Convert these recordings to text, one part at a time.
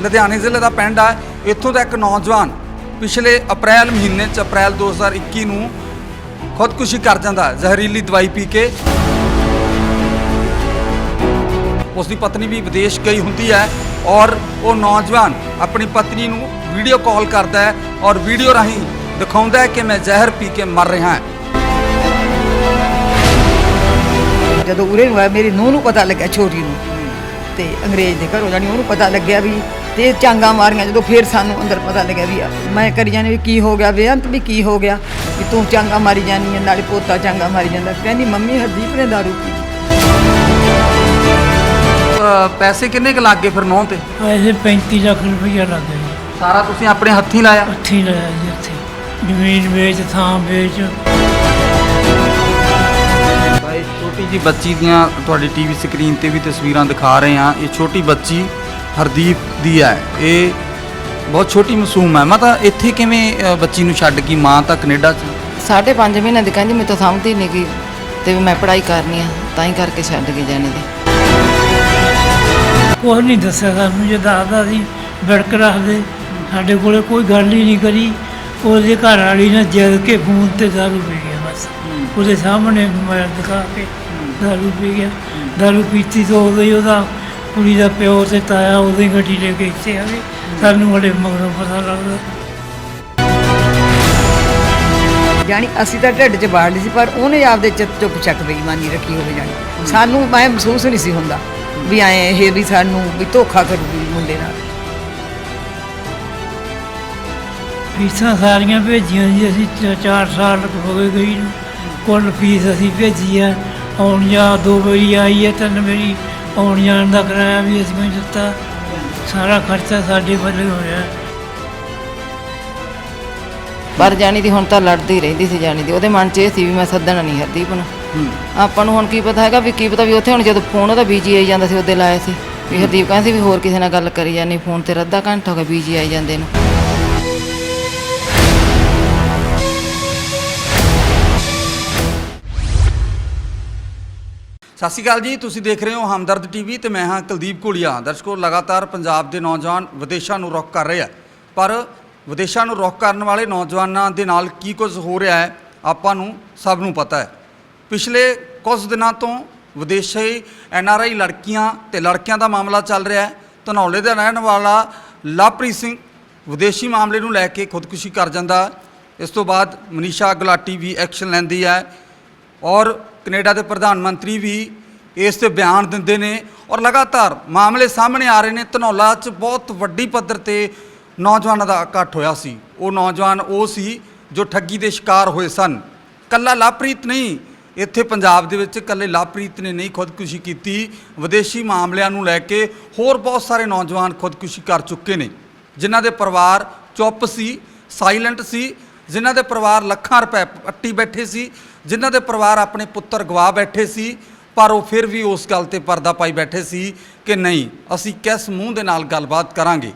लुधियाने जिले का पिंड है। इत्थों का एक नौजवान पिछले अप्रैल महीने अप्रैल 2021 नूं खुदकुशी कर जाता है जहरीली दवाई पी के। उसकी पत्नी भी विदेश गई होती है और वो नौजवान अपनी पत्नी नूं वीडियो कॉल करता है और वीडियो राही दिखाता है कि मैं जहर पी के मर रहा है। ਜਦੋਂ ਉਰੇ ਨੂੰ ਆਇਆ ਮੇਰੀ ਨੂੰਹ ਨੂੰ ਪਤਾ ਲੱਗਿਆ ਛੋਟੀ ਨੂੰ ਤੇ ਅੰਗਰੇਜ਼ ਦੇ ਘਰੋਂ ਜਾਣੀ ਉਹਨੂੰ ਪਤਾ ਲੱਗਿਆ ਵੀ ਤੇ ਚਾਂਗਾ ਮਾਰੀਆਂ ਜਦੋਂ ਫੇਰ ਸਾਨੂੰ ਅੰਦਰ ਪਤਾ ਲੱਗਿਆ ਵੀ ਮੈਂ ਕਰੀ ਜਾਣੀ ਵੀ ਕੀ ਹੋ ਗਿਆ ਬੇਅੰਤ ਵੀ ਕੀ ਹੋ ਗਿਆ ਵੀ ਤੂੰ ਚਾਂਗਾ ਮਾਰੀ ਜਾਨੀ ਹੈ ਨਾਲੇ ਪੋਤਾ ਚਾਂਗਾ ਮਾਰੀ ਜਾਂਦਾ। ਕਹਿੰਦੀ ਮੰਮੀ ਹਰਦੀਪ ਨੇ ਦਾਰੂ ਪੀ। ਪੈਸੇ ਕਿੰਨੇ ਕੁ ਲੱਗ ਗਏ ਫਿਰ ਨੌਂ ਤੇ? ਪੈਸੇ 35 ਲੱਖ ਰੁਪਈਆ ਲੱਗ ਗਿਆ ਜੀ। ਸਾਰਾ ਤੁਸੀਂ ਆਪਣੇ ਹੱਥੀਂ ਲਾਇਆ? ਹੱਥੀਂ ਲਾਇਆ ਜੀ। ਇੱਥੇ ਜ਼ਮੀਨ ਵੇਚ ਥਾਂ ਵੇਚ। ਇਹ ਛੋਟੀ ਜੀ ਬੱਚੀ ਦੀਆਂ ਤੁਹਾਡੀ ਟੀਵੀ ਸਕਰੀਨ ਤੇ ਵੀ ਤਸਵੀਰਾਂ ਦਿਖਾ ਰਹੇ ਹਾਂ। ਇਹ ਛੋਟੀ ਬੱਚੀ ਹਰਦੀਪ ਦੀ ਹੈ। ਇਹ ਬਹੁਤ ਛੋਟੀ ਮਾਸੂਮ ਹੈ। ਮਾਤਾ ਇੱਥੇ ਕਿਵੇਂ ਬੱਚੀ ਨੂੰ ਛੱਡ ਕੇ ਮਾਂ ਤਾਂ ਕੈਨੇਡਾ 'ਚ? 5.5 ਮਹੀਨੇ ਦੀ ਕਹਿੰਦੀ ਮੈਨੂੰ ਤਾਂ ਸਮਝਦੀ ਨਹੀਂ ਗਈ ਤੇ ਵੀ ਮੈਂ ਪੜ੍ਹਾਈ ਕਰਨੀ ਆ ਤਾਂ ਹੀ ਕਰਕੇ ਛੱਡ ਕੇ ਜਾਣੀ ਦੀ। ਕੁਛ ਨਹੀਂ ਦੱਸਿਆ ਸਾਨੂੰ, ਜੇ ਦੱਸਦਾ ਸੀ ਵਿੜਕ ਰੱਖਦੇ। ਸਾਡੇ ਕੋਲੇ ਕੋਈ ਗੱਲ ਹੀ ਨਹੀਂ ਕਰੀ। ਉਹਦੇ ਘਰ ਵਾਲੀ ਨੇ ਜਿੱਦ ਕੇ ਫੋਨ ਤੇ ਦਾਰੂ ਪੀ ਗਿਆ ਬਸ। ਉਹਦੇ ਸਾਹਮਣੇ ਮੋਬਾਈਲ ਦਿਖਾ ਕੇ ਦਾਰੂ ਪੀ ਗਿਆ। ਦਾਰੂ ਪੀਤੀ ਤੋਂ ਹੋ ਗਈ। ਉਹਦਾ ਕੁੜੀ ਦਾ ਪਿਓ ਤੇ ਤਾਇਆ ਉਹਦੀ ਗੱਡੀ ਲੈ ਕੇ ਇੱਥੇ ਆ ਗਏ। ਸਾਨੂੰ ਬੜੇ ਮਗਰੋਂ ਪਤਾ ਲੱਗਦਾ। ਜਾਣੀ ਅਸੀਂ ਤਾਂ ਢਿੱਡ 'ਚ ਬਾੜ ਲਈ ਸੀ ਪਰ ਉਹਨੇ ਆਪਦੇ ਚੁੱਪ ਚੱਕ ਬੇਈਮਾਨੀ ਰੱਖੀ ਹੋਵੇ। ਜਾਣੀ ਸਾਨੂੰ ਮੈਂ ਮਹਿਸੂਸ ਨਹੀਂ ਸੀ ਹੁੰਦਾ ਵੀ ਐਂ ਇਹ ਵੀ ਸਾਨੂੰ ਵੀ ਧੋਖਾ ਕਰੂਗੀ ਮੁੰਡੇ ਨਾਲ। ਫੀਸਾਂ ਸਾਰੀਆਂ ਭੇਜੀਆਂ ਜੀ ਅਸੀਂ 4 ਸਾਲ ਹੋ ਗਏ ਗਈ ਨੂੰ। ਕੁੱਲ ਫੀਸ ਅਸੀਂ ਭੇਜੀ ਆ। ਆਉਣ ਜਾ 2 ਵਾਰੀ ਆਈ ਹੈ, 3 ਵਾਰੀ ਆਉਣ ਜਾਣ ਦਾ ਕਿਰਾਇਆ ਵੀ ਅਸੀਂ ਨੂੰ ਦਿੱਤਾ। ਸਾਰਾ ਖਰਚਾ ਸਾਡੇ ਵੱਲੋਂ ਹੋਇਆ। ਪਰ ਜਾਣੀ ਦੀ ਹੁਣ ਤਾਂ ਲੜਦੀ ਰਹਿੰਦੀ ਸੀ। ਜਾਣੀ ਦੀ ਉਹਦੇ ਮਨ 'ਚ ਇਹ ਸੀ ਵੀ ਮੈਂ ਸੱਦਣਾ ਨਹੀਂ ਹਰਦੀਪ ਨੂੰ। ਆਪਾਂ ਨੂੰ ਹੁਣ ਕੀ ਪਤਾ ਹੈਗਾ ਵੀ ਕੀ ਪਤਾ ਵੀ ਉੱਥੇ ਹੁਣ ਜਦੋਂ ਫੋਨ ਉਹਦਾ ਬੀਜੀ ਆਈ ਜਾਂਦਾ ਸੀ ਉਹਦੇ ਲਾਇਆ ਸੀ ਵੀ ਹਰਦੀਪ ਕਹਿੰਦੀ ਵੀ ਹੋਰ ਕਿਸੇ ਨਾਲ ਗੱਲ ਕਰੀ ਜਾਂਦੀ ਫੋਨ ਤੇ। ਅੱਧਾ ਘੰਟਾ ਹੋ ਗਿਆ ਬੀਜੀ ਆਈ ਜਾਂਦੇ ਨੂੰ। ਸਤਿ ਸ਼੍ਰੀ ਅਕਾਲ ਜੀ, ਤੁਸੀਂ ਦੇਖ ਰਹੇ ਹੋ ਹਮਦਰਦ ਟੀਵੀ ਤੇ ਮੈਂ ਹਾਂ ਕੁਲਦੀਪ ਘੋਲੀਆ। ਦਰਸ਼ਕੋ, ਲਗਾਤਾਰ ਪੰਜਾਬ ਦੇ ਨੌਜਵਾਨ ਵਿਦੇਸ਼ਾਂ ਨੂੰ ਰੁੱਖ ਕਰ ਰਹੇ ਆ, ਪਰ ਵਿਦੇਸ਼ਾਂ ਨੂੰ ਰੁੱਖ ਕਰਨ ਵਾਲੇ ਨੌਜਵਾਨਾਂ ਦੇ ਨਾਲ ਕੀ ਕੁਝ ਹੋ ਰਿਹਾ ਹੈ ਆਪਾਂ ਨੂੰ ਸਭ ਨੂੰ ਪਤਾ ਹੈ। ਪਿਛਲੇ ਕੁਝ ਦਿਨਾਂ ਤੋਂ ਵਿਦੇਸ਼ੀ NRI ਲੜਕੀਆਂ ਤੇ ਲੜਕਿਆਂ ਦਾ ਮਾਮਲਾ ਚੱਲ ਰਿਹਾ ਹੈ। ਧਨੌਲੇ ਦਾ ਰਹਿਣ ਵਾਲਾ ਲਵਪ੍ਰੀਤ ਸਿੰਘ ਵਿਦੇਸ਼ੀ ਮਾਮਲੇ ਨੂੰ ਲੈ ਕੇ ਖੁਦਕੁਸ਼ੀ ਕਰ ਜਾਂਦਾ। ਇਸ ਤੋਂ ਬਾਅਦ ਮਨੀਸ਼ਾ ਗੁਲਾਟੀ ਵੀ ਐਕਸ਼ਨ ਲੈਂਦੀ ਹੈ ਔਰ ਕੈਨੇਡਾ ਦੇ ਪ੍ਰਧਾਨ ਮੰਤਰੀ ਵੀ ਇਸ 'ਤੇ ਬਿਆਨ ਦਿੰਦੇ ਨੇ ਔਰ ਲਗਾਤਾਰ ਮਾਮਲੇ ਸਾਹਮਣੇ ਆ ਰਹੇ ਨੇ। ਧਨੌਲਾ 'ਚ ਬਹੁਤ ਵੱਡੀ ਪੱਧਰ 'ਤੇ ਨੌਜਵਾਨਾਂ ਦਾ ਇਕੱਠ ਹੋਇਆ ਸੀ। ਉਹ ਨੌਜਵਾਨ ਉਹ ਸੀ ਜੋ ਠੱਗੀ ਦੇ ਸ਼ਿਕਾਰ ਹੋਏ ਸਨ। ਕੱਲਾ ਲਵਪ੍ਰੀਤ ਨਹੀਂ, ਇੱਥੇ ਪੰਜਾਬ ਦੇ ਵਿੱਚ ਕੱਲੇ ਲਵਪ੍ਰੀਤ ਨੇ ਨਹੀਂ ਖੁਦਕੁਸ਼ੀ ਕੀਤੀ। ਵਿਦੇਸ਼ੀ ਮਾਮਲਿਆਂ ਨੂੰ ਲੈ ਕੇ ਹੋਰ ਬਹੁਤ ਸਾਰੇ ਨੌਜਵਾਨ ਖੁਦਕੁਸ਼ੀ ਕਰ ਚੁੱਕੇ ਨੇ, ਜਿਨ੍ਹਾਂ ਦੇ ਪਰਿਵਾਰ ਚੁੱਪ ਸੀ, ਸਾਇਲੈਂਟ ਸੀ, ਜਿਨ੍ਹਾਂ ਦੇ ਪਰਿਵਾਰ ਲੱਖਾਂ ਰੁਪਏ ਅੱਟੀ ਬੈਠੇ ਸੀ, ਜਿਨ੍ਹਾਂ ਦੇ ਪਰਿਵਾਰ ਆਪਣੇ ਪੁੱਤਰ ਗਵਾ ਬੈਠੇ ਸੀ, ਪਰ ਉਹ ਫਿਰ ਵੀ ਉਸ ਗੱਲ 'ਤੇ ਪਰਦਾ ਪਾਈ ਬੈਠੇ ਸੀ ਕਿ ਨਹੀਂ, ਅਸੀਂ ਕਿਸ ਮੂੰਹ ਦੇ ਨਾਲ ਗੱਲਬਾਤ ਕਰਾਂਗੇ।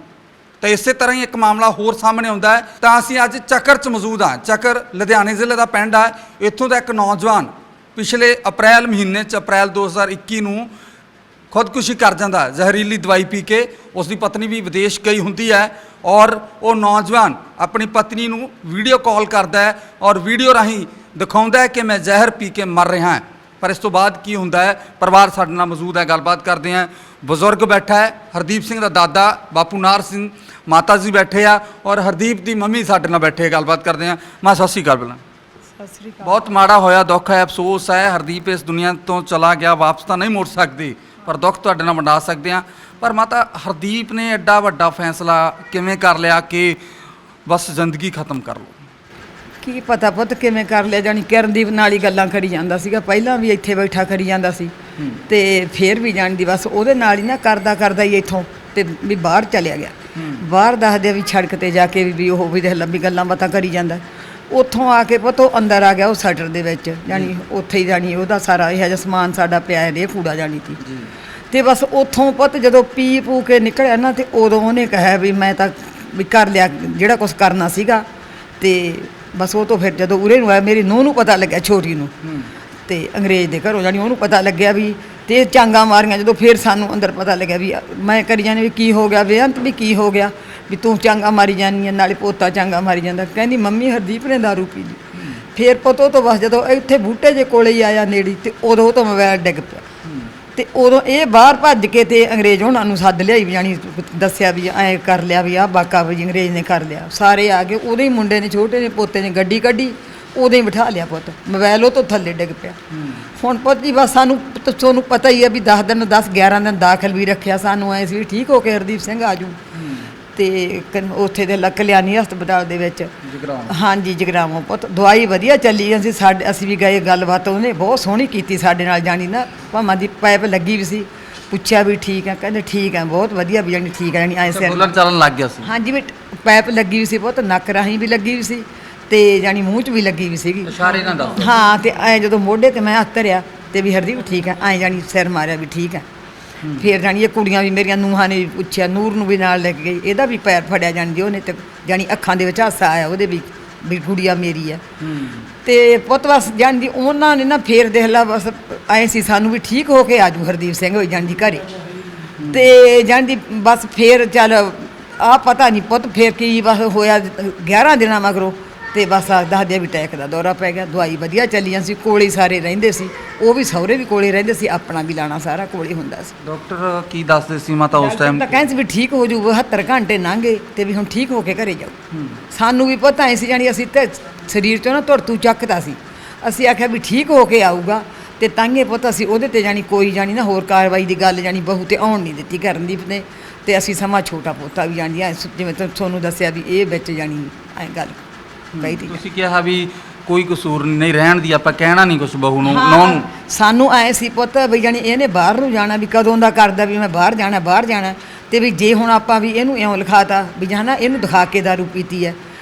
ਤਾਂ ਇਸੇ ਤਰ੍ਹਾਂ ਹੀ ਇੱਕ ਮਾਮਲਾ ਹੋਰ ਸਾਹਮਣੇ ਆਉਂਦਾ ਹੈ। ਤਾਂ ਅਸੀਂ ਅੱਜ ਚੱਕਰ 'ਚ ਮੌਜੂਦ ਹਾਂ। ਚੱਕਰ ਲੁਧਿਆਣੇ ਜ਼ਿਲ੍ਹੇ ਦਾ ਪਿੰਡ ਹੈ। ਇੱਥੋਂ ਦਾ ਇੱਕ ਨੌਜਵਾਨ ਪਿਛਲੇ ਅਪ੍ਰੈਲ ਮਹੀਨੇ ਅਪ੍ਰੈਲ 2021 ਨੂੰ ਖੁਦਕੁਸ਼ੀ ਕਰ ਜਾਂਦਾ ਜ਼ਹਿਰੀਲੀ ਦਵਾਈ ਪੀ ਕੇ। ਉਸ ਦੀ ਪਤਨੀ ਵੀ ਵਿਦੇਸ਼ ਗਈ ਹੁੰਦੀ ਹੈ ਔਰ ਉਹ ਨੌਜਵਾਨ ਆਪਣੀ ਪਤਨੀ ਨੂੰ ਵੀਡੀਓ ਕਾਲ ਕਰਦਾ ਹੈ ਔਰ ਵੀਡੀਓ ਰਾਹੀਂ ਦਿਖਾਉਂਦਾ ਹੈ ਕਿ ਮੈਂ ਜ਼ਹਿਰ ਪੀ ਕੇ ਮਰ ਰਿਹਾ ਹਾਂ। ਪਰ ਇਸ ਤੋਂ ਬਾਅਦ ਕੀ ਹੁੰਦਾ ਹੈ, ਪਰਿਵਾਰ ਸਾਡੇ ਨਾਲ ਮੌਜੂਦ ਹੈ, ਗੱਲਬਾਤ ਕਰਦੇ ਹਾਂ। ਬਜ਼ੁਰਗ ਬੈਠਾ ਹੈ, ਹਰਦੀਪ ਸਿੰਘ ਦਾ ਦਾਦਾ ਬਾਪੂ ਨਾਰ ਸਿੰਘ, ਮਾਤਾ ਜੀ ਬੈਠੇ ਆ ਔਰ ਹਰਦੀਪ ਦੀ ਮੰਮੀ ਸਾਡੇ ਨਾਲ ਬੈਠੇ, ਗੱਲਬਾਤ ਕਰਦੇ ਹਾਂ। ਮਾਂ ਸਤਿ ਸ਼੍ਰੀ ਅਕਾਲ। ਪਹਿਲਾਂ ਸਤਿ ਸ੍ਰੀ ਅਕਾਲ। ਬਹੁਤ ਮਾੜਾ ਹੋਇਆ, ਦੁੱਖ ਹੈ, ਅਫਸੋਸ ਹੈ। ਹਰਦੀਪ ਇਸ ਦੁਨੀਆ ਤੋਂ ਚਲਾ ਗਿਆ, ਵਾਪਸ ਤਾਂ ਨਹੀਂ ਮੁੜ ਸਕਦੇ, ਪਰ ਦੁੱਖ ਤੁਹਾਡੇ ਨਾਲ ਵੰਡਾ ਸਕਦੇ ਹਾਂ। ਪਰ ਮਾਤਾ, ਹਰਦੀਪ ਨੇ ਐਡਾ ਵੱਡਾ ਫੈਸਲਾ ਕਿਵੇਂ ਕਰ ਲਿਆ ਕਿ ਬਸ ਜ਼ਿੰਦਗੀ ਖਤਮ ਕਰ ਲਓ? ਕੀ ਪਤਾ ਪੁੱਤ ਕਿਵੇਂ ਕਰ ਲਿਆ। ਜਾਣੀ ਕਿਰਨਦੀਪ ਨਾਲ ਹੀ ਗੱਲਾਂ ਕਰੀ ਜਾਂਦਾ ਸੀਗਾ, ਪਹਿਲਾਂ ਵੀ ਇੱਥੇ ਬੈਠਾ ਕਰੀ ਜਾਂਦਾ ਸੀ ਤੇ ਫੇਰ ਵੀ ਜਾਣੀ ਦੀ ਬਸ ਉਹਦੇ ਨਾਲ ਹੀ ਨਾ ਕਰਦਾ ਹੀ ਇੱਥੋਂ ਤੇ ਵੀ ਬਾਹਰ ਚਲਿਆ ਗਿਆ। ਬਾਹਰ ਦੱਸਦੇ ਵੀ ਸੜਕ ਤੇ ਜਾ ਕੇ ਵੀ ਉਹ ਵੀ ਦੇਖ ਲੰਬੀ ਗੱਲਾਂ ਬਾਤਾਂ ਕਰੀ ਜਾਂਦਾ। ਉੱਥੋਂ ਆ ਕੇ ਪੁੱਤ ਉਹ ਅੰਦਰ ਆ ਗਿਆ, ਉਹ ਸ਼ਟਰ ਦੇ ਵਿੱਚ ਜਾਣੀ ਉੱਥੇ ਹੀ ਜਾਣੀ ਉਹਦਾ ਸਾਰਾ ਇਹੋ ਜਿਹਾ ਸਮਾਨ ਸਾਡਾ ਪਿਆ ਇਹ ਕੂੜਾ ਜਾਣੀ ਸੀ। ਤੇ ਬਸ ਉੱਥੋਂ ਪੁੱਤ ਜਦੋਂ ਪੀ ਪੂ ਕੇ ਨਿਕਲਿਆ ਨਾ ਤੇ ਉਦੋਂ ਉਹਨੇ ਕਿਹਾ ਵੀ ਮੈਂ ਤਾਂ ਵੀ ਕਰ ਲਿਆ ਜਿਹੜਾ ਕੁਛ ਕਰਨਾ ਸੀਗਾ। ਤੇ ਬਸ ਉਹ ਤੋਂ ਫਿਰ ਜਦੋਂ ਉਰੇ ਨੂੰ ਆਇਆ ਮੇਰੀ ਨੂੰਹ ਨੂੰ ਪਤਾ ਲੱਗਿਆ ਛੋਟੀ ਨੂੰ ਤੇ ਅੰਗਰੇਜ਼ ਦੇ ਘਰੋਂ ਜਾਣੀ ਉਹਨੂੰ ਪਤਾ ਲੱਗਿਆ ਵੀ ਤੇ ਚਾਂਗਾ ਮਾਰੀਆਂ ਜਦੋਂ ਫਿਰ ਸਾਨੂੰ ਅੰਦਰ ਪਤਾ ਲੱਗਿਆ ਵੀ ਮੈਂ ਕਰੀ ਜਾਣੀ ਵੀ ਕੀ ਹੋ ਗਿਆ ਬੇਅੰਤ ਵੀ ਕੀ ਹੋ ਗਿਆ ਵੀ ਤੂੰ ਚਾਂਗਾ ਮਾਰੀ ਜਾਨੀ ਆ ਨਾਲੇ ਪੋਤਾ ਚਾਂਗਾ ਮਾਰੀ ਜਾਂਦਾ। ਕਹਿੰਦੀ ਮੰਮੀ ਹਰਦੀਪ ਨੇ ਦਾਰੂ ਪੀ ਲਈ। ਫਿਰ ਪਤੋ ਤੋਂ ਬਸ ਜਦੋਂ ਇੱਥੇ ਬੂਟੇ ਜੇ ਕੋਲੇ ਹੀ ਆਇਆ ਨੇੜੇ ਤੇ ਉਦੋਂ ਤੋਂ ਮੋਬਾਈਲ ਡਿੱਗ ਪਿਆ ਤੇ ਉਦੋਂ ਇਹ ਬਾਹਰ ਭੱਜ ਕੇ ਤੇ ਅੰਗਰੇਜ਼ ਉਹਨਾਂ ਨੂੰ ਸੱਦ ਲਿਆਈ ਵੀ ਜਾਣੀ ਦੱਸਿਆ ਵੀ ਐਂ ਕਰ ਲਿਆ ਵੀ ਆਹ ਬਾਕਾ ਵੀ ਅੰਗਰੇਜ਼ ਨੇ ਕਰ ਲਿਆ। ਸਾਰੇ ਆ ਗਏ, ਉਹਦੇ ਹੀ ਮੁੰਡੇ ਨੇ ਛੋਟੇ ਨੇ ਪੋਤੇ ਨੇ ਗੱਡੀ ਕੱਢੀ, ਉਦੋਂ ਹੀ ਬਿਠਾ ਲਿਆ ਪੁੱਤ, ਮੋਬਾਈਲ ਉਹ ਤੋਂ ਥੱਲੇ ਡਿੱਗ ਪਿਆ। ਹੁਣ ਪੁੱਤ ਜੀ ਬਸ ਸਾਨੂੰ ਤੁਹਾਨੂੰ ਪਤਾ ਹੀ ਹੈ ਵੀ 10 ਦਿਨ 10-11 ਦਿਨ ਦਾਖਲ ਵੀ ਰੱਖਿਆ। ਸਾਨੂੰ ਐਂ ਸੀ ਵੀ ਠੀਕ ਹੋ ਕੇ ਹਰਦੀਪ ਸਿੰਘ ਆ ਜੂ ਤੇ ਉੱਥੇ ਦੇ ਕਲਿਆਣੀ ਹਸਪਤਾਲ ਦੇ ਵਿੱਚ ਹਾਂਜੀ ਜਗਰਾਵਾਂ ਪੁੱਤ ਦਵਾਈ ਵਧੀਆ ਚੱਲੀ। ਅਸੀਂ ਵੀ ਗਏ, ਗੱਲਬਾਤ ਉਹਨੇ ਬਹੁਤ ਸੋਹਣੀ ਕੀਤੀ ਸਾਡੇ ਨਾਲ ਜਾਣੀ ਨਾ ਭਾਵਾਂ ਦੀ ਪਾਈਪ ਲੱਗੀ ਵੀ ਸੀ। ਪੁੱਛਿਆ ਵੀ ਠੀਕ ਹੈ, ਕਹਿੰਦੇ ਠੀਕ ਹੈ ਬਹੁਤ ਵਧੀਆ ਵੀ ਜਾਣੀ ਠੀਕ ਹੈ ਜਾਣੀ ਐਂ ਸਿਰ ਬੋਲਣ ਚੱਲਣ ਲੱਗ ਗਿਆ ਸੀ। ਹਾਂਜੀ ਵੀ ਪਾਈਪ ਲੱਗੀ ਵੀ ਸੀ ਪੁੱਤ, ਨੱਕ ਰਾਹੀਂ ਵੀ ਲੱਗੀ ਵੀ ਸੀ ਤੇ ਜਾਣੀ ਮੂੰਹ 'ਚ ਵੀ ਲੱਗੀ ਵੀ ਸੀਗੀ। ਇਸ਼ਾਰੇ ਨਾਲ ਦੱਸ। ਹਾਂ ਤੇ ਐਂ ਜਦੋਂ ਮੋਢੇ ਤੇ ਮੈਂ ਹੱਥ ਧਰਿਆ ਤੇ ਵੀ ਹਰਦੀਪ ਠੀਕ ਹੈ, ਐਂ ਜਾਣੀ ਸਿਰ ਮਾਰਿਆ ਵੀ ਠੀਕ ਹੈ। ਫਿਰ ਜਾਣੀ ਇਹ ਕੁੜੀਆਂ ਵੀ ਮੇਰੀਆਂ ਨੂੰਹਾਂ ਨੇ ਵੀ ਪੁੱਛਿਆ, ਨੂਰ ਨੂੰ ਵੀ ਨਾਲ ਲੈ ਕੇ ਗਈ, ਇਹਦਾ ਵੀ ਪੈਰ ਫੜਿਆ ਜਾਣੀ ਉਹਨੇ ਤੇ ਜਾਣੀ ਅੱਖਾਂ ਦੇ ਵਿੱਚ ਹਾਸਾ ਆਇਆ ਉਹਦੇ ਵੀ ਕੁੜੀਆ ਮੇਰੀ ਹੈ। ਤੇ ਪੁੱਤ ਬਸ ਜਾਣੀ ਉਹਨਾਂ ਨੇ ਨਾ ਫੇਰ ਦੇਖ ਲਾ ਬਸ ਐਂ ਸੀ ਸਾਨੂੰ ਵੀ ਠੀਕ ਹੋ ਕੇ ਆਜੂ ਹਰਦੀਪ ਸਿੰਘ ਹੋਈ ਜਾਣੀ ਘਰੇ ਤੇ ਜਾਣੀ ਬਸ ਫੇਰ ਚੱਲ ਆ ਪਤਾ ਨਹੀਂ ਪੁੱਤ ਫੇਰ ਕੀ ਬਸ ਹੋਇਆ 11 ਦਿਨਾਂ ਮਗਰੋਂ ਤੇ ਬਸ ਦੱਸਦੇ ਵੀ ਅਟੈਕ ਦਾ ਦੌਰਾ ਪੈ ਗਿਆ। ਦਵਾਈ ਵਧੀਆ ਚੱਲੀਆਂ ਸੀ, ਕੋਲੇ ਸਾਰੇ ਰਹਿੰਦੇ ਸੀ, ਉਹ ਵੀ ਸਹੁਰੇ ਵੀ ਕੋਲੇ ਰਹਿੰਦੇ ਸੀ, ਆਪਣਾ ਵੀ ਲਾਣਾ ਸਾਰਾ ਕੋਲੇ ਹੁੰਦਾ ਸੀ। ਡਾਕਟਰ ਕੀ ਦੱਸਦੇ ਸੀ ਮਾਤਾ ਉਸ ਟਾਈਮ? ਤਾਂ ਕਹਿੰਦੇ ਸੀ ਵੀ ਠੀਕ ਹੋ ਜੂ 72 ਘੰਟੇ ਲੰਘੇ ਤੇ ਵੀ ਹੁਣ ਠੀਕ ਹੋ ਕੇ ਘਰੇ ਜਾਓ। ਸਾਨੂੰ ਵੀ ਪਤਾ ਐ ਸੀ ਜਾਣੀ ਅਸੀਂ ਤੇ ਸਰੀਰ ਚੋਂ ਨਾ ਧੁਰਤੂ ਚੱਕਦਾ ਸੀ। ਅਸੀਂ ਆਖਿਆ ਵੀ ਠੀਕ ਹੋ ਕੇ ਆਊਗਾ ਤੇ ਤਾਂਗੇ ਪੁੱਤ ਅਸੀਂ ਉਹਦੇ ਤੇ ਜਾਣੀ ਕੋਈ ਜਾਣੀ ਨਾ ਹੋਰ ਕਾਰਵਾਈ ਦੀ ਗੱਲ ਜਾਣੀ ਬਹੂ ਤੇ ਆਉਣ ਨਹੀਂ ਦਿੱਤੀ ਕਰਨਦੀਪ ਨੇ। ਤੇ ਅਸੀਂ ਸਮਾਂ ਛੋਟਾ ਪੋਤਾ ਵੀ ਜਾਣੀ ਜਿਵੇਂ ਤੁਹਾਨੂੰ ਦੱਸਿਆ ਵੀ ਇਹ ਵਿੱਚ ਜਾਣੀ ਐਂ ਗੱਲ ਕਹੀ ਤੀ। ਤੁਸੀਂ ਕਿਹਾ ਵੀ ਕੋਈ ਕਸੂਰ ਨਹੀਂ ਰਹਿਣ ਦੀ, ਆਪਾਂ ਕਹਿਣਾ ਨਹੀਂ ਕੁਛ ਬਹੂ ਨੂੰ ਨੌਂ ਨੂੰ। ਸਾਨੂੰ ਐ ਸੀ ਪੁੱਤ ਵੀ ਜਾਣੀ ਇਹਨੇ ਬਾਹਰ ਨੂੰ ਜਾਣਾ ਵੀ ਕਦੋਂ ਦਾ ਕਰਦਾ ਵੀ ਮੈਂ ਬਾਹਰ ਜਾਣਾ ਤੇ ਵੀ ਜੇ ਹੁਣ ਆਪਾਂ ਵੀ ਇਹਨੂੰ ਇਉਂ ਲਿਖਾਤਾ ਵੀ ਜਾਣਾ ਇਹਨੂੰ ਦਿਖਾ ਕੇ ਦਾਰੂ ਪੀਤੀ ਹੈ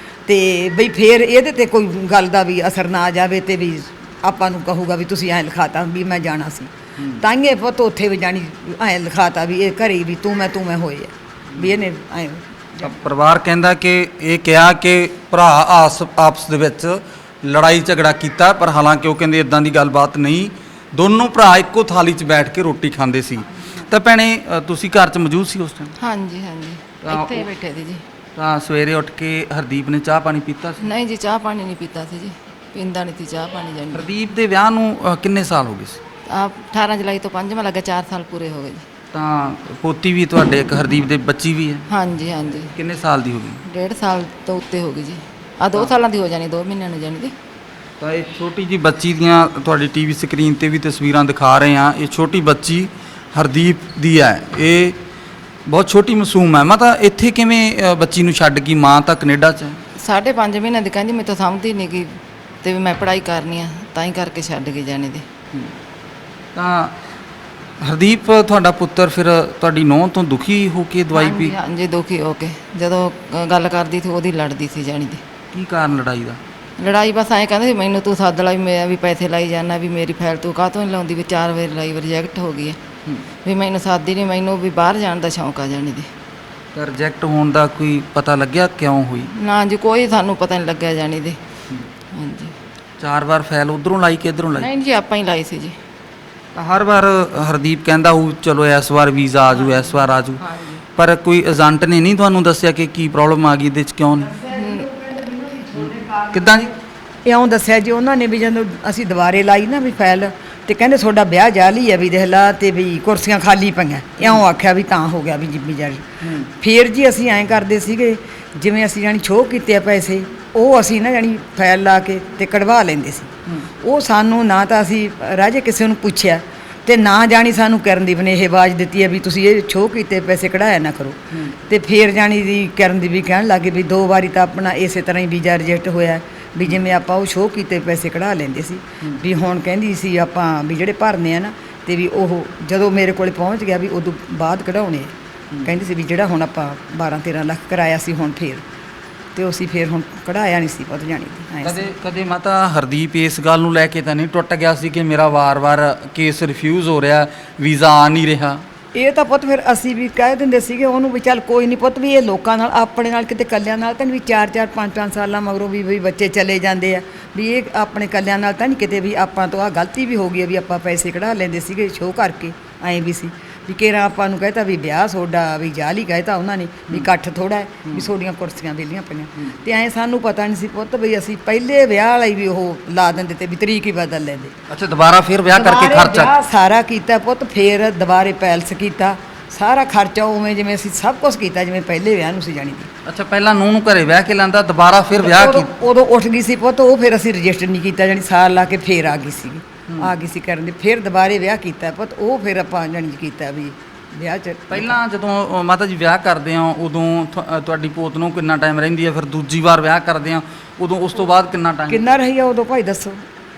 ਤੇ ਬਈ ਫੇਰ ਇਹਦੇ ਤੇ ਕੋਈ ਗੱਲ ਦਾ ਵੀ ਅਸਰ ਨਾ ਆ ਜਾਵੇ ਤੇ ਵੀ ਆਪਾਂ ਨੂੰ ਕਹੂਗਾ ਵੀ ਤੁਸੀਂ ਐਂ ਲਿਖਾਤਾ ਵੀ ਮੈਂ ਜਾਣਾ ਸੀ। ਤਾਂਗੇ ਪੁੱਤ ਉੱਥੇ ਵੀ ਜਾਣੀ ਐਂ ਲਿਖਾਤਾ ਵੀ ਇਹ ਘਰੇ ਵੀ ਤੂੰ ਮੈਂ ਹੋਏ ਆ ਵੀ ਇਹਨੇ ਐਂ। ਪਰਿਵਾਰ ਕਹਿੰਦਾ ਕਿ ਇਹ ਕਿਹਾ ਕਿ ਭਰਾ ਆਪਸ ਦੇ ਵਿੱਚ ਲੜਾਈ ਝਗੜਾ ਕੀਤਾ, ਪਰ ਹਾਲਾਂਕਿ ਉਹ ਕਹਿੰਦੇ ਇਦਾਂ ਦੀ ਗੱਲਬਾਤ ਨਹੀਂ, ਦੋਨੋਂ ਭਰਾ ਇੱਕੋ ਥਾਲੀ 'ਚ ਬੈਠ ਕੇ ਰੋਟੀ ਖਾਂਦੇ ਸੀ। ਤਾਂ ਭੈਣੇ ਤੁਸੀਂ ਘਰ 'ਚ ਮੌਜੂਦ ਸੀ ਉਸ ਟਾਈਮ? ਹਾਂਜੀ ਇੱਥੇ ਹੀ ਬੈਠੇ ਸੀ ਜੀ। ਤਾਂ ਸਵੇਰੇ ਉੱਠ ਕੇ ਹਰਦੀਪ ਨੇ ਚਾਹ ਪਾਣੀ ਪੀਤਾ ਸੀ? ਨਹੀਂ ਜੀ ਚਾਹ ਪਾਣੀ ਨਹੀਂ ਪੀਤਾ ਸੀ ਜੀ, ਪੀਂਦਾ ਨਹੀਂ ਸੀ ਚਾਹ ਪਾਣੀ ਜਾਣੀ। ਹਰਦੀਪ ਦੇ ਵਿਆਹ ਨੂੰ ਕਿੰਨੇ ਸਾਲ ਹੋ ਗਏ ਸੀ? 18 ਜੁਲਾਈ ਤੋਂ 5ਵਾਂ ਲੱਗਾ, 4 ਸਾਲ ਪੂਰੇ ਹੋ ਗਏ ਜੀ। ਤਾਂ ਪੋਤੀ ਵੀ ਤੁਹਾਡੇ ਇੱਕ ਹਰਦੀਪ ਦੇ ਬੱਚੀ ਵੀ ਹੈ? ਹਾਂਜੀ ਕਿੰਨੇ ਸਾਲ ਦੀ ਹੋ ਗਈ? 1.5 ਸਾਲ ਤੋਂ ਉੱਤੇ ਹੋ ਗਈ ਜੀ। 2 ਸਾਲਾਂ ਦੀ ਹੋ ਜਾਣੀ, 2 ਮਹੀਨਿਆਂ ਨੂੰ ਜਾਣੀ ਦੀ। ਤਾਂ ਇਹ ਛੋਟੀ ਜੀ ਬੱਚੀ ਦੀਆਂ ਤੁਹਾਡੀ ਟੀਵੀ ਸਕਰੀਨ ਤੇ ਵੀ ਤਸਵੀਰਾਂ ਦਿਖਾ ਰਹੇ ਹਾਂ। ਇਹ ਛੋਟੀ ਬੱਚੀ ਹਰਦੀਪ ਦੀ ਹੈ, ਇਹ ਬਹੁਤ ਛੋਟੀ ਮਾਸੂਮ ਹੈ। ਮੈਂ ਤਾਂ ਇੱਥੇ ਕਿਵੇਂ ਬੱਚੀ ਨੂੰ ਛੱਡ ਗਈ? ਮਾਂ ਤਾਂ ਕੈਨੇਡਾ 'ਚ ਹੈ। 5.5 ਮਹੀਨੇ ਦੀ ਕਹਿੰਦੀ ਮੈਂ ਤਾਂ ਸਮਝਦੀ ਨਹੀਂ ਕਿ ਤੇ ਵੀ ਮੈਂ ਪੜ੍ਹਾਈ ਕਰਨੀ ਆ, ਤਾਂ ਹੀ ਕਰਕੇ ਛੱਡ ਕੇ ਜਾਣੇ ਦੇ। ਤਾਂ ਹਰਦੀਪ ਤੁਹਾਡਾ ਪੁੱਤਰ ਫਿਰ ਤੁਹਾਡੀ ਨੂੰਹ ਤੋਂ ਦੁਖੀ ਹੋ ਕੇ ਦਵਾਈ ਪੀ? ਹਾਂਜੀ ਦੁਖੀ ਹੋ ਕੇ ਜਦੋਂ ਗੱਲ ਕਰਦੀ ਸੀ ਉਹਦੀ ਲੜਦੀ ਸੀ ਜਾਣੀ ਦੀ। ਕੀ ਕਾਰਨ ਲੜਾਈ ਦਾ? ਲੜਾਈ ਬਸ ਐਂ ਕਹਿੰਦੇ ਸੀ ਮੈਨੂੰ ਤੂੰ ਸੱਦ ਲਾ ਵੀ ਮੈਂ ਵੀ ਪੈਸੇ ਲਾਈ ਜਾਣਾ ਵੀ ਮੇਰੀ ਫਾਈਲ ਤੂੰ ਕਾਹਤੋਂ ਨਹੀਂ ਲਾਉਂਦੀ ਵੀ 4 ਵਾਰ ਲਾਈ ਰਿਜੈਕਟ ਹੋ ਗਈ ਹੈ ਵੀ ਮੈਨੂੰ ਸਾਦੀ ਨਹੀਂ, ਮੈਨੂੰ ਵੀ ਬਾਹਰ ਜਾਣ ਦਾ ਸ਼ੌਂਕ ਆ ਜਾਣੀ ਦੀ। ਤਾਂ ਰਿਜੈਕਟ ਹੋਣ ਦਾ ਕੋਈ ਪਤਾ ਲੱਗਿਆ ਕਿਉਂ ਹੋਈ? ਨਾ ਜੀ ਕੋਈ ਸਾਨੂੰ ਪਤਾ ਨਹੀਂ ਲੱਗਿਆ ਜਾਣੀ ਦੇ। ਹਾਂਜੀ 4 ਵਾਰ ਫਾਈਲ ਉਧਰੋਂ ਲਾਈ ਕਿ ਇਧਰੋਂ ਲਾਈ? ਨਹੀਂ ਜੀ ਆਪਾਂ ਹੀ ਲਾਈ ਸੀ ਜੀ। ਤਾਂ ਹਰ ਵਾਰ ਹਰਦੀਪ ਕਹਿੰਦਾ ਉਹ ਚਲੋ ਇਸ ਵਾਰ ਵੀਜ਼ਾ ਆਜੂ, ਇਸ ਵਾਰ ਆਜੂ, ਪਰ ਕੋਈ ਏਜੰਟ ਨੇ ਨਹੀਂ ਤੁਹਾਨੂੰ ਦੱਸਿਆ ਕਿ ਕੀ ਪ੍ਰੋਬਲਮ ਆ ਗਈ ਇਹਦੇ 'ਚ, ਕਿਉਂ ਨਹੀਂ? ਕਿੱਦਾਂ ਜੀ? ਇਉਂ ਦੱਸਿਆ ਜੀ ਉਹਨਾਂ ਨੇ ਵੀ ਜਦੋਂ ਅਸੀਂ ਦੁਬਾਰੇ ਲਾਈ ਨਾ ਵੀ ਫਾਈਲ ਤੇ ਕਹਿੰਦੇ ਤੁਹਾਡਾ ਵਿਆਹ ਜਾਲੀ ਹੈ ਵੀ ਦੇਖ ਲਾ ਤੇ ਵੀ ਕੁਰਸੀਆਂ ਖਾਲੀ ਪਈਆਂ, ਇਉਂ ਆਖਿਆ ਵੀ ਤਾਂ ਹੋ ਗਿਆ ਵੀ ਜਿੰਮੀ ਜਾਲੀ। ਫਿਰ ਜੀ ਅਸੀਂ ਐਂ ਕਰਦੇ ਸੀਗੇ ਜਿਵੇਂ ਅਸੀਂ ਜਾਣੀ ਛੋਹ ਕੀਤੇ ਆ ਪੈਸੇ, ਉਹ ਅਸੀਂ ਨਾ ਜਾਣੀ ਫਾਈਲ ਲਾ ਕੇ ਤੇ ਕਢਵਾ ਲੈਂਦੇ ਸੀ। ਉਹ ਸਾਨੂੰ ਨਾ ਤਾਂ ਅਸੀਂ ਰਾਜੇ ਕਿਸੇ ਨੂੰ ਪੁੱਛਿਆ ਤੇ ਨਾ ਜਾਣੀ ਸਾਨੂੰ ਕਰਨਦੀਪ ਨੇ ਇਹ ਆਵਾਜ਼ ਦਿੱਤੀ ਹੈ ਵੀ ਤੁਸੀਂ ਇਹ ਛੋਹ ਕੀਤੇ ਪੈਸੇ ਕਢਾਇਆ ਨਾ ਕਰੋ। ਤੇ ਫਿਰ ਜਾਣੀ ਦੀ ਕਰਨਦੀਪ ਵੀ ਕਹਿਣ ਲੱਗੇ ਵੀ 2 ਵਾਰੀ ਤਾਂ ਆਪਣਾ ਇਸੇ ਤਰ੍ਹਾਂ ਹੀ ਵੀਜ਼ਾ ਰਿਜੈਕਟ ਹੋਇਆ ਵੀ ਜਿਵੇਂ ਆਪਾਂ ਉਹ ਛੋਹ ਕੀਤੇ ਪੈਸੇ ਕਢਾ ਲੈਂਦੇ ਸੀ ਵੀ ਹੁਣ ਕਹਿੰਦੀ ਸੀ ਆਪਾਂ ਵੀ ਜਿਹੜੇ ਭਰਨੇ ਆ ਨਾ ਤੇ ਵੀ ਉਹ ਜਦੋਂ ਮੇਰੇ ਕੋਲੇ ਪਹੁੰਚ ਗਿਆ ਵੀ ਉਦੋਂ ਬਾਅਦ ਕਢਾਉਣੇ ਕਹਿੰਦੀ ਸੀ ਵੀ ਜਿਹੜਾ ਹੁਣ ਆਪਾਂ 12-13 ਲੱਖ ਕਰਾਇਆ ਸੀ ਹੁਣ ਫੇਰ ਤੇ ਅਸੀਂ ਫੇਰ ਹੁਣ ਕਢਾਇਆ ਨਹੀਂ ਸੀ ਪਤ ਜਾਣੀ ਦੀ। ਕਦੇ ਮਾਤਾ ਹਰਦੀਪ ਇਸ ਗੱਲ ਨੂੰ ਲੈ ਕੇ ਤਾਂ ਨਹੀਂ ਟੁੱਟ ਗਿਆ ਸੀ ਕਿ ਮੇਰਾ ਵਾਰ-ਵਾਰ ਕੇਸ ਰਿਫਿਊਜ਼ ਹੋ ਰਿਹਾ, ਵੀਜ਼ਾ ਆ ਨਹੀਂ ਰਿਹਾ? ਇਹ ਤਾਂ ਪੁੱਤ ਫਿਰ ਅਸੀਂ ਵੀ ਕਹਿ ਦਿੰਦੇ ਸੀਗੇ ਉਹਨੂੰ ਵੀ ਚੱਲ ਕੋਈ ਨਹੀਂ ਪੁੱਤ ਵੀ ਇਹ ਲੋਕਾਂ ਨਾਲ ਆਪਣੇ ਨਾਲ ਕਿਤੇ ਕੱਲਿਆਂ ਨਾਲ ਤਾਂ ਨਹੀਂ ਵੀ 4-4 5-5 ਸਾਲਾਂ ਮਗਰੋਂ ਵੀ ਬੱਚੇ ਚਲੇ ਜਾਂਦੇ ਆ ਵੀ ਇਹ ਆਪਣੇ ਕੱਲਿਆਂ ਨਾਲ ਤਾਂ ਨਹੀਂ ਕਿਤੇ ਵੀ ਆਪਾਂ ਤੋਂ ਆ ਗਲਤੀ ਵੀ ਹੋ ਗਈ ਆ ਵੀ ਆਪਾਂ ਪੈਸੇ ਕਢਾ ਲੈਂਦੇ ਸੀਗੇ ਸ਼ੋਅ ਕਰਕੇ ਐਂ ਵੀ ਸੀ ਵੀ ਕਿਹੜਾ ਆਪਾਂ ਨੂੰ ਕਹਿਤਾ ਵੀ ਵਿਆਹ ਸੋਡਾ ਵੀ ਜਾਲ ਹੀ ਕਹਿਤਾ ਉਹਨਾਂ ਨੇ ਵੀ ਇਕੱਠ ਥੋੜਾ ਹੈ ਵੀ ਸੋਡੀਆਂ ਕੁਰਸੀਆਂ ਵਿਹਲੀਆਂ ਪਈਆਂ ਤੇ ਐਂ ਸਾਨੂੰ ਪਤਾ ਨਹੀਂ ਸੀ ਪੁੱਤ ਵੀ ਅਸੀਂ ਪਹਿਲੇ ਵਿਆਹ ਵਾਲੀ ਵੀ ਉਹ ਲਾ ਦਿੰਦੇ ਤੇ ਵੀ ਤਰੀਕ ਹੀ ਬਦਲ ਲੈਂਦੇ। ਅੱਛਾ ਦੁਬਾਰਾ ਫਿਰ ਵਿਆਹ ਕਰਕੇ ਦੁਬਾਰੇ ਖਰਚਾ ਵਿਆਹ ਸਾਰਾ ਕੀਤਾ ਪੁੱਤ ਫੇਰ ਦੁਬਾਰੇ ਪੈਲਸ ਕੀਤਾ ਸਾਰਾ ਖਰਚਾ ਉਵੇਂ ਜਿਵੇਂ ਅਸੀਂ ਸਭ ਕੁਝ ਕੀਤਾ ਜਿਵੇਂ ਪਹਿਲੇ ਵਿਆਹ ਨੂੰ ਸੀ ਜਾਣੀ ਦੀ। ਅੱਛਾ ਪਹਿਲਾਂ ਨੂੰਹ ਨੂੰ ਘਰੇ ਵਿਆਹ ਕੇ ਲਾਂਦਾ ਦੁਬਾਰਾ ਫਿਰ ਵਿਆਹ ਉਦੋਂ ਉੱਠ ਗਈ ਸੀ ਪੁੱਤ ਉਹ ਫਿਰ ਅਸੀਂ ਰਜਿਸਟਰ ਨਹੀਂ ਕੀਤਾ ਜਾਣੀ ਸਾਲ ਲਾ ਕੇ ਫੇਰ ਆ ਗਈ ਸੀ ਕਰਨ ਦੇ ਫਿਰ ਦੁਬਾਰੇ ਵਿਆਹ ਕੀਤਾ ਪੁੱਤ ਉਹ ਫਿਰ ਆਪਾਂ ਜਾਣੀ ਕੀਤਾ ਵੀ ਵਿਆਹ 'ਚ ਪਹਿਲਾਂ ਜਦੋਂ ਮਾਤਾ ਜੀ ਵਿਆਹ ਕਰਦੇ ਆ ਉਦੋਂ ਤੁਹਾਡੀ ਪੋਤ ਨੂੰ ਕਿੰਨਾ ਟਾਈਮ ਰਹਿੰਦੀ ਹੈ ਫਿਰ ਦੂਜੀ ਵਾਰ ਵਿਆਹ ਕਰਦੇ ਆ ਉਦੋਂ ਉਸ ਤੋਂ ਬਾਅਦ ਕਿੰਨਾ ਟਾਈਮ ਕਿੰਨਾ ਰਹੀ ਆ ਉਦੋਂ ਭਾਈ ਦੱਸੋ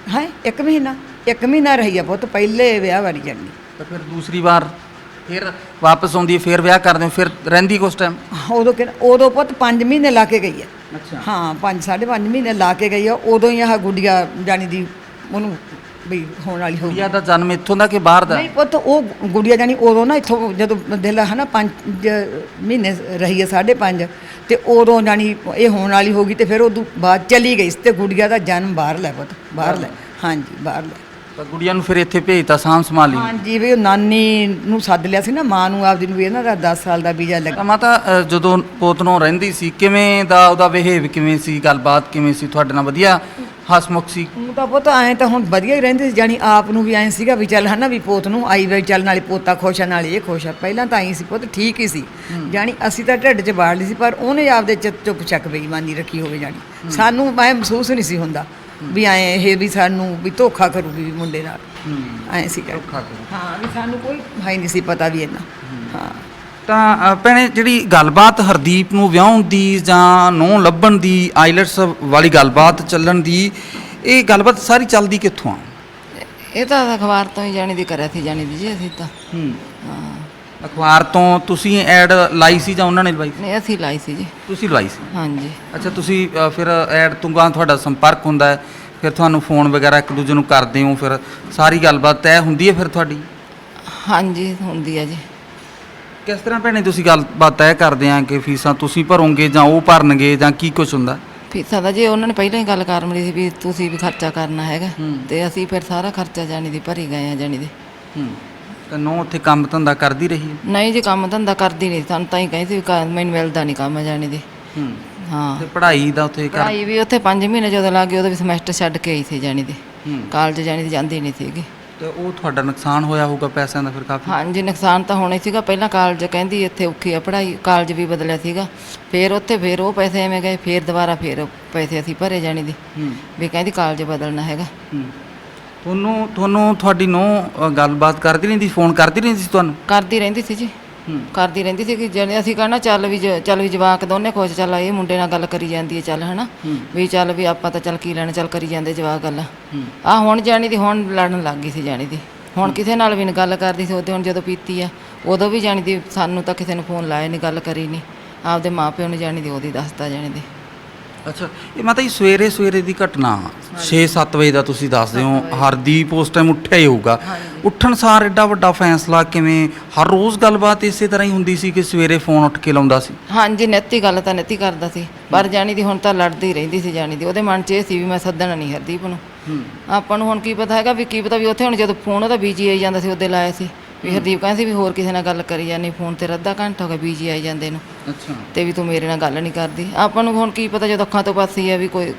ਹੈ 1 ਮਹੀਨਾ ਰਹੀ ਆ ਪੁੱਤ ਪਹਿਲੇ ਵਿਆਹ ਵਾਲੀ ਜਾਣੀ ਤਾਂ ਫਿਰ ਦੂਸਰੀ ਵਾਰ ਫਿਰ ਵਾਪਸ ਆਉਂਦੀ ਹੈ ਫਿਰ ਵਿਆਹ ਕਰਦੇ ਹੋ ਫਿਰ ਰਹਿੰਦੀ ਕੁਛ ਟਾਈਮ ਉਦੋਂ ਪੁੱਤ 5 ਮਹੀਨੇ ਲਾ ਕੇ ਗਈ ਆ ਅੱਛਾ ਹਾਂ 5.5 ਮਹੀਨੇ ਲਾ ਕੇ ਗਈ ਆ ਉਦੋਂ ਹੀ ਆਹ ਗੁੱਡੀਆ ਜਾਣੀ ਦੀ ਉਹਨੂੰ ਵੀ ਹੋਣ ਵਾਲੀ ਹੋ ਗਈ। ਗੁੜੀਆ ਦਾ ਜਨਮ ਇੱਥੋਂ ਦਾ ਕਿ ਬਾਹਰ ਦਾ ਨਹੀਂ ਪੁੱਤ ਉਹ ਗੁੱਡੀਆ ਜਾਣੀ ਉਦੋਂ ਨਾ ਇੱਥੋਂ ਜਦੋਂ ਦਿਲ ਹੈ ਨਾ 5 ਮਹੀਨੇ ਰਹੀ ਹੈ 5.5 ਤੇ ਉਦੋਂ ਜਾਣੀ ਇਹ ਹੋਣ ਵਾਲੀ ਹੋ ਗਈ ਤੇ ਫਿਰ ਉਦੋਂ ਬਾਅਦ ਚਲੀ ਗਈ ਤੇ ਗੁੱਡੀਆ ਦਾ ਜਨਮ ਬਾਹਰ ਲੈ ਪੁੱਤ ਬਾਹਰ ਲੈ ਹਾਂਜੀ ਬਾਹਰ ਲੈ ਤਾਂ ਗੁੜੀਆ ਨੂੰ ਫਿਰ ਇੱਥੇ ਭੇਜਤਾ ਸਾਂਭ ਸੰਭਾਲੀ ਹਾਂਜੀ ਵੀ ਉਹ ਨਾਨੀ ਨੂੰ ਸੱਦ ਲਿਆ ਸੀ ਨਾ ਮਾਂ ਨੂੰ ਆਪਦੀ ਨੂੰ ਵੀ ਇਹਨਾਂ ਦਾ 10 ਸਾਲ ਦਾ ਵੀਜ਼ਾ ਲੱਗਾ। ਤਾਂ ਮਾਤਾ ਜਦੋਂ ਪੋਤ ਨੂੰ ਰਹਿੰਦੀ ਸੀ ਕਿਵੇਂ ਦਾ ਉਹਦਾ ਬਿਹੇਵ ਕਿਵੇਂ ਸੀ ਗੱਲਬਾਤ ਕਿਵੇਂ ਸੀ ਤੁਹਾਡੇ ਨਾਲ ਵਧੀਆ ਹਸਮੁਖ ਸੀ? ਉਹ ਤਾਂ ਪੁੱਤ ਐਂ ਤਾਂ ਹੁਣ ਵਧੀਆ ਹੀ ਰਹਿੰਦੇ ਸੀ ਜਾਣੀ ਆਪ ਨੂੰ ਵੀ ਐਂ ਸੀਗਾ ਵੀ ਚੱਲ ਹਨਾ ਵੀ ਪੋਤ ਨੂੰ ਆਈ ਵੇ ਚੱਲ ਨਾਲੇ ਪੋਤਾ ਖੁਸ਼ ਆ ਨਾਲੇ ਇਹ ਖੁਸ਼ ਆ ਪਹਿਲਾਂ ਤਾਂ ਐਂ ਸੀ ਪੁੱਤ ਠੀਕ ਹੀ ਸੀ ਜਾਣੀ ਅਸੀਂ ਤਾਂ ਢਿੱਡ 'ਚ ਬਾੜ ਲਈ ਸੀ ਪਰ ਉਹਨੇ ਆਪਦੇ ਚੁੱਪ ਚੱਕ ਬੇਈਮਾਨੀ ਰੱਖੀ ਹੋਵੇ ਜਾਣੀ ਸਾਨੂੰ ਐਂ ਮਹਿਸੂਸ ਨਹੀਂ ਸੀ ਹੁੰਦਾ ਵੀ ਐਂ ਇਹ ਵੀ ਸਾਨੂੰ ਵੀ ਧੋਖਾ ਕਰੂਗੀ ਵੀ ਮੁੰਡੇ ਨਾਲ ਐਂ ਸੀ ਧੋਖਾ ਕਰੂ ਹਾਂ ਵੀ ਸਾਨੂੰ ਕੋਈ ਹੈ ਨਹੀਂ ਸੀ ਪਤਾ ਵੀ ਇੰਨਾ ਹਾਂ। ਤਾਂ ਭੈਣੇ ਜਿਹੜੀ ਗੱਲਬਾਤ ਹਰਦੀਪ ਨੂੰ ਵਿਆਹੁਣ ਦੀ ਜਾਂ ਨੂੰਹ ਲੱਭਣ ਦੀ ਆਈਲੈਟਸ ਵਾਲੀ ਗੱਲਬਾਤ ਚੱਲਣ ਦੀ ਇਹ ਗੱਲਬਾਤ ਸਾਰੀ ਚੱਲਦੀ ਕਿੱਥੋਂ ਆ? ਇਹ ਤਾਂ ਅਖਬਾਰ ਤੋਂ ਹੀ ਜਾਣੀ ਦੀ ਕਰਿਆ ਸੀ ਜਾਣੀ ਦੀ ਜੀ ਅਸੀਂ ਤਾਂ ਹਾਂ ਅਖਬਾਰ ਤੋਂ ਤੁਸੀਂ ਐਡ ਲਾਈ ਸੀ ਜਾਂ ਉਹਨਾਂ ਨੇ ਲਵਾਈ ਸੀ? ਨਹੀਂ ਅਸੀਂ ਲਾਈ ਸੀ ਜੀ ਤੁਸੀਂ ਲਵਾਈ ਸੀ। ਹਾਂਜੀ ਅੱਛਾ ਤੁਸੀਂ ਫਿਰ ਐਡ ਤੋਂ ਤੁਹਾਡਾ ਸੰਪਰਕ ਹੁੰਦਾ ਹੈ ਫਿਰ ਤੁਹਾਨੂੰ ਫੋਨ ਵਗੈਰਾ ਇੱਕ ਦੂਜੇ ਨੂੰ ਕਰਦੇ ਹੋ ਫਿਰ ਸਾਰੀ ਗੱਲਬਾਤ ਤੈਅ ਹੁੰਦੀ ਹੈ ਫਿਰ ਤੁਹਾਡੀ? ਹਾਂਜੀ ਹੁੰਦੀ ਹੈ ਜੀ। ਕਿਸ ਤਰ੍ਹਾਂ ਭੈਣੇ ਤੁਸੀਂ ਗੱਲਬਾਤ ਤੈਅ ਕਰਦੇ ਆ ਕਿ ਫੀਸਾਂ ਤੁਸੀਂ ਭਰੋਗੇ ਜਾਂ ਉਹ ਭਰਨਗੇ ਜਾਂ ਕੀ ਕੁਝ ਹੁੰਦਾ? ਫੀਸਾਂ ਦਾ ਜੀ ਉਹਨਾਂ ਨੇ ਪਹਿਲਾਂ ਹੀ ਗੱਲ ਕਰ ਮਰੀ ਸੀ ਵੀ ਤੁਸੀਂ ਵੀ ਖਰਚਾ ਕਰਨਾ ਹੈਗਾ ਤੇ ਅਸੀਂ ਫਿਰ ਸਾਰਾ ਖਰਚਾ ਜਾਣੀ ਦੀ ਭਰੀ ਗਏ ਆ ਜਾਣੀ ਦੀ। ਤਾਂ ਨੂੰਹ ਉੱਥੇ ਕੰਮ ਧੰਦਾ ਕਰਦੀ ਰਹੀ ਹੈ? ਨਹੀਂ ਜੀ ਕੰਮ ਧੰਦਾ ਕਰਦੀ ਨਹੀਂ ਸਾਨੂੰ ਤਾਂ ਹੀ ਕਹਿੰਦੀ ਸੀ ਵੀ ਮੈਨੂੰ ਮਿਲਦਾ ਨਹੀਂ ਕੰਮ ਜਾਣੀ ਦੀ। ਹਾਂ ਤੇ ਪੜ੍ਹਾਈ ਦਾ ਉੱਥੇ ਪੜ੍ਹਾਈ ਵੀ ਉੱਥੇ 5 ਮਹੀਨੇ ਜਦੋਂ ਲੱਗ ਗਏ ਉਦੋਂ ਵੀ ਸਮੈਸਟਰ ਛੱਡ ਕੇ ਆਈ ਸੀ ਜਾਣੀ ਦੀ ਕਾਲਜ ਜਾਣੀ ਦੀ ਜਾਂਦੀ ਨਹੀਂ ਸੀਗੀ। ਤੇ ਉਹ ਤੁਹਾਡਾ ਨੁਕਸਾਨ ਹੋਇਆ ਹੋਊਗਾ ਪੈਸਿਆਂ ਦਾ ਫਿਰ ਕਾਫੀ? ਹਾਂਜੀ ਨੁਕਸਾਨ ਤਾਂ ਹੋਣਾ ਹੀ ਸੀਗਾ ਪਹਿਲਾਂ ਕਾਲਜ ਕਹਿੰਦੀ ਇੱਥੇ ਔਖੀ ਆ ਪੜ੍ਹਾਈ ਕਾਲਜ ਵੀ ਬਦਲਿਆ ਸੀਗਾ ਫਿਰ ਉੱਥੇ ਫਿਰ ਉਹ ਪੈਸੇ ਐਵੇਂ ਗਏ ਫਿਰ ਦੁਬਾਰਾ ਫਿਰ ਪੈਸੇ ਅਸੀਂ ਭਰੇ ਜਾਣੀ ਦੀ ਵੀ ਕਹਿੰਦੀ ਕਾਲਜ ਬਦਲਣਾ ਹੈਗਾ। ਤੁਹਾਨੂੰ ਤੁਹਾਡੀ ਨੂੰਹ ਗੱਲਬਾਤ ਕਰਦੀ ਰਹਿੰਦੀ ਫੋਨ ਕਰਦੀ ਰਹਿੰਦੀ ਸੀ ਤੁਹਾਨੂੰ? ਕਰਦੀ ਰਹਿੰਦੀ ਸੀ ਜੀ ਕਰਦੀ ਰਹਿੰਦੀ ਸੀ ਕਿ ਜਿਹੜੇ ਅਸੀਂ ਕਹਿਣਾ ਚੱਲ ਵੀ ਜਵਾਕ ਦੋਨੇ ਖੁਸ਼ ਚੱਲ ਇਹ ਮੁੰਡੇ ਨਾਲ ਗੱਲ ਕਰੀ ਜਾਂਦੀ ਹੈ ਚੱਲ ਹਨਾ ਵੀ ਚੱਲ ਵੀ ਆਪਾਂ ਤਾਂ ਚੱਲ ਕੀ ਲੈਣਾ ਚੱਲ ਕਰੀ ਜਾਂਦੇ ਜਵਾਕ ਗੱਲ ਆ ਹੁਣ ਜਾਣੀ ਦੀ ਹੁਣ ਲੜਨ ਲੱਗ ਗਈ ਸੀ ਜਾਣੀ ਦੀ ਹੁਣ ਕਿਸੇ ਨਾਲ ਵੀ ਨਹੀਂ ਗੱਲ ਕਰਦੀ ਸੀ ਉਹਦੇ ਹੁਣ ਜਦੋਂ ਪੀਤੀ ਆ ਉਦੋਂ ਵੀ ਜਾਣੀ ਦੀ ਸਾਨੂੰ ਤਾਂ ਕਿਸੇ ਨੂੰ ਫੋਨ ਲਾਇਆ ਨਹੀਂ ਗੱਲ ਕਰੀ ਨਹੀਂ ਆਪਦੇ ਮਾਂ ਪਿਓ ਨੂੰ ਜਾਣੀ ਦੀ ਉਹਦੀ ਦੱਸਦਾ ਜਾਣੀ ਦੀ। ਅੱਛਾ ਇਹ ਮਾਤਾ ਜੀ ਸਵੇਰੇ ਦੀ ਘਟਨਾ 6-7 ਵਜੇ ਦਾ ਤੁਸੀਂ ਦੱਸਦੇ ਹੋ ਹਰਦੀਪ ਉਸ ਟਾਈਮ ਉੱਠਿਆ ਹੀ ਹੋਊਗਾ ਉੱਠਣ ਸਾਰ ਐਡਾ ਵੱਡਾ ਫੈਸਲਾ ਕਿਵੇਂ ਹਰ ਰੋਜ਼ ਗੱਲਬਾਤ ਇਸੇ ਤਰ੍ਹਾਂ ਹੀ ਹੁੰਦੀ ਸੀ ਕਿ ਸਵੇਰੇ ਫੋਨ ਉੱਠ ਕੇ ਲਾਉਂਦਾ ਸੀ? ਹਾਂਜੀ ਨੈਤੀ ਗੱਲ ਤਾਂ ਨੈਤੀ ਕਰਦਾ ਸੀ ਪਰ ਜਾਣੀ ਦੀ ਹੁਣ ਤਾਂ ਲੜਦੀ ਰਹਿੰਦੀ ਸੀ ਜਾਣੀ ਦੀ ਉਹਦੇ ਮਨ 'ਚ ਇਹ ਸੀ ਵੀ ਮੈਂ ਸੱਦਣਾ ਨਹੀਂ ਹਰਦੀਪ ਨੂੰ ਆਪਾਂ ਨੂੰ ਹੁਣ ਕੀ ਪਤਾ ਹੈਗਾ ਵੀ ਕੀ ਪਤਾ ਵੀ ਉੱਥੇ ਹੁਣ ਜਦੋਂ ਫੋਨ ਉਹਦਾ ਬੀਜੀ ਆਈ ਜਾਂਦਾ ਸੀ ਉਹਦੇ ਲਾਇਆ ਸੀ ਵੀ ਹਰਦੀਪ ਕਹਿੰਦੀ ਸੀ ਵੀ ਹੋਰ ਕਿਸੇ ਨਾਲ ਗੱਲ ਕਰੀ ਜਾਂਦੀ ਫੋਨ ਤੇ ਅੱਧਾ ਘੰਟਾ ਹੋ ਗਿਆ ਬੀਜੀ ਆਈ ਜਾਂਦੇ ਨੂੰ ਅੱਛਾ ਤੇ ਵੀ ਤੂੰ ਮੇਰੇ ਨਾਲ ਗੱਲ ਨਹੀਂ ਕਰਦੀ ਆਪਾਂ ਨੂੰ ਹੁਣ ਕੀ ਪਤਾ ਜਦੋਂ ਅੱਖਾਂ ਤੋਂ ਪਾਸੀ ਆ ਵੀ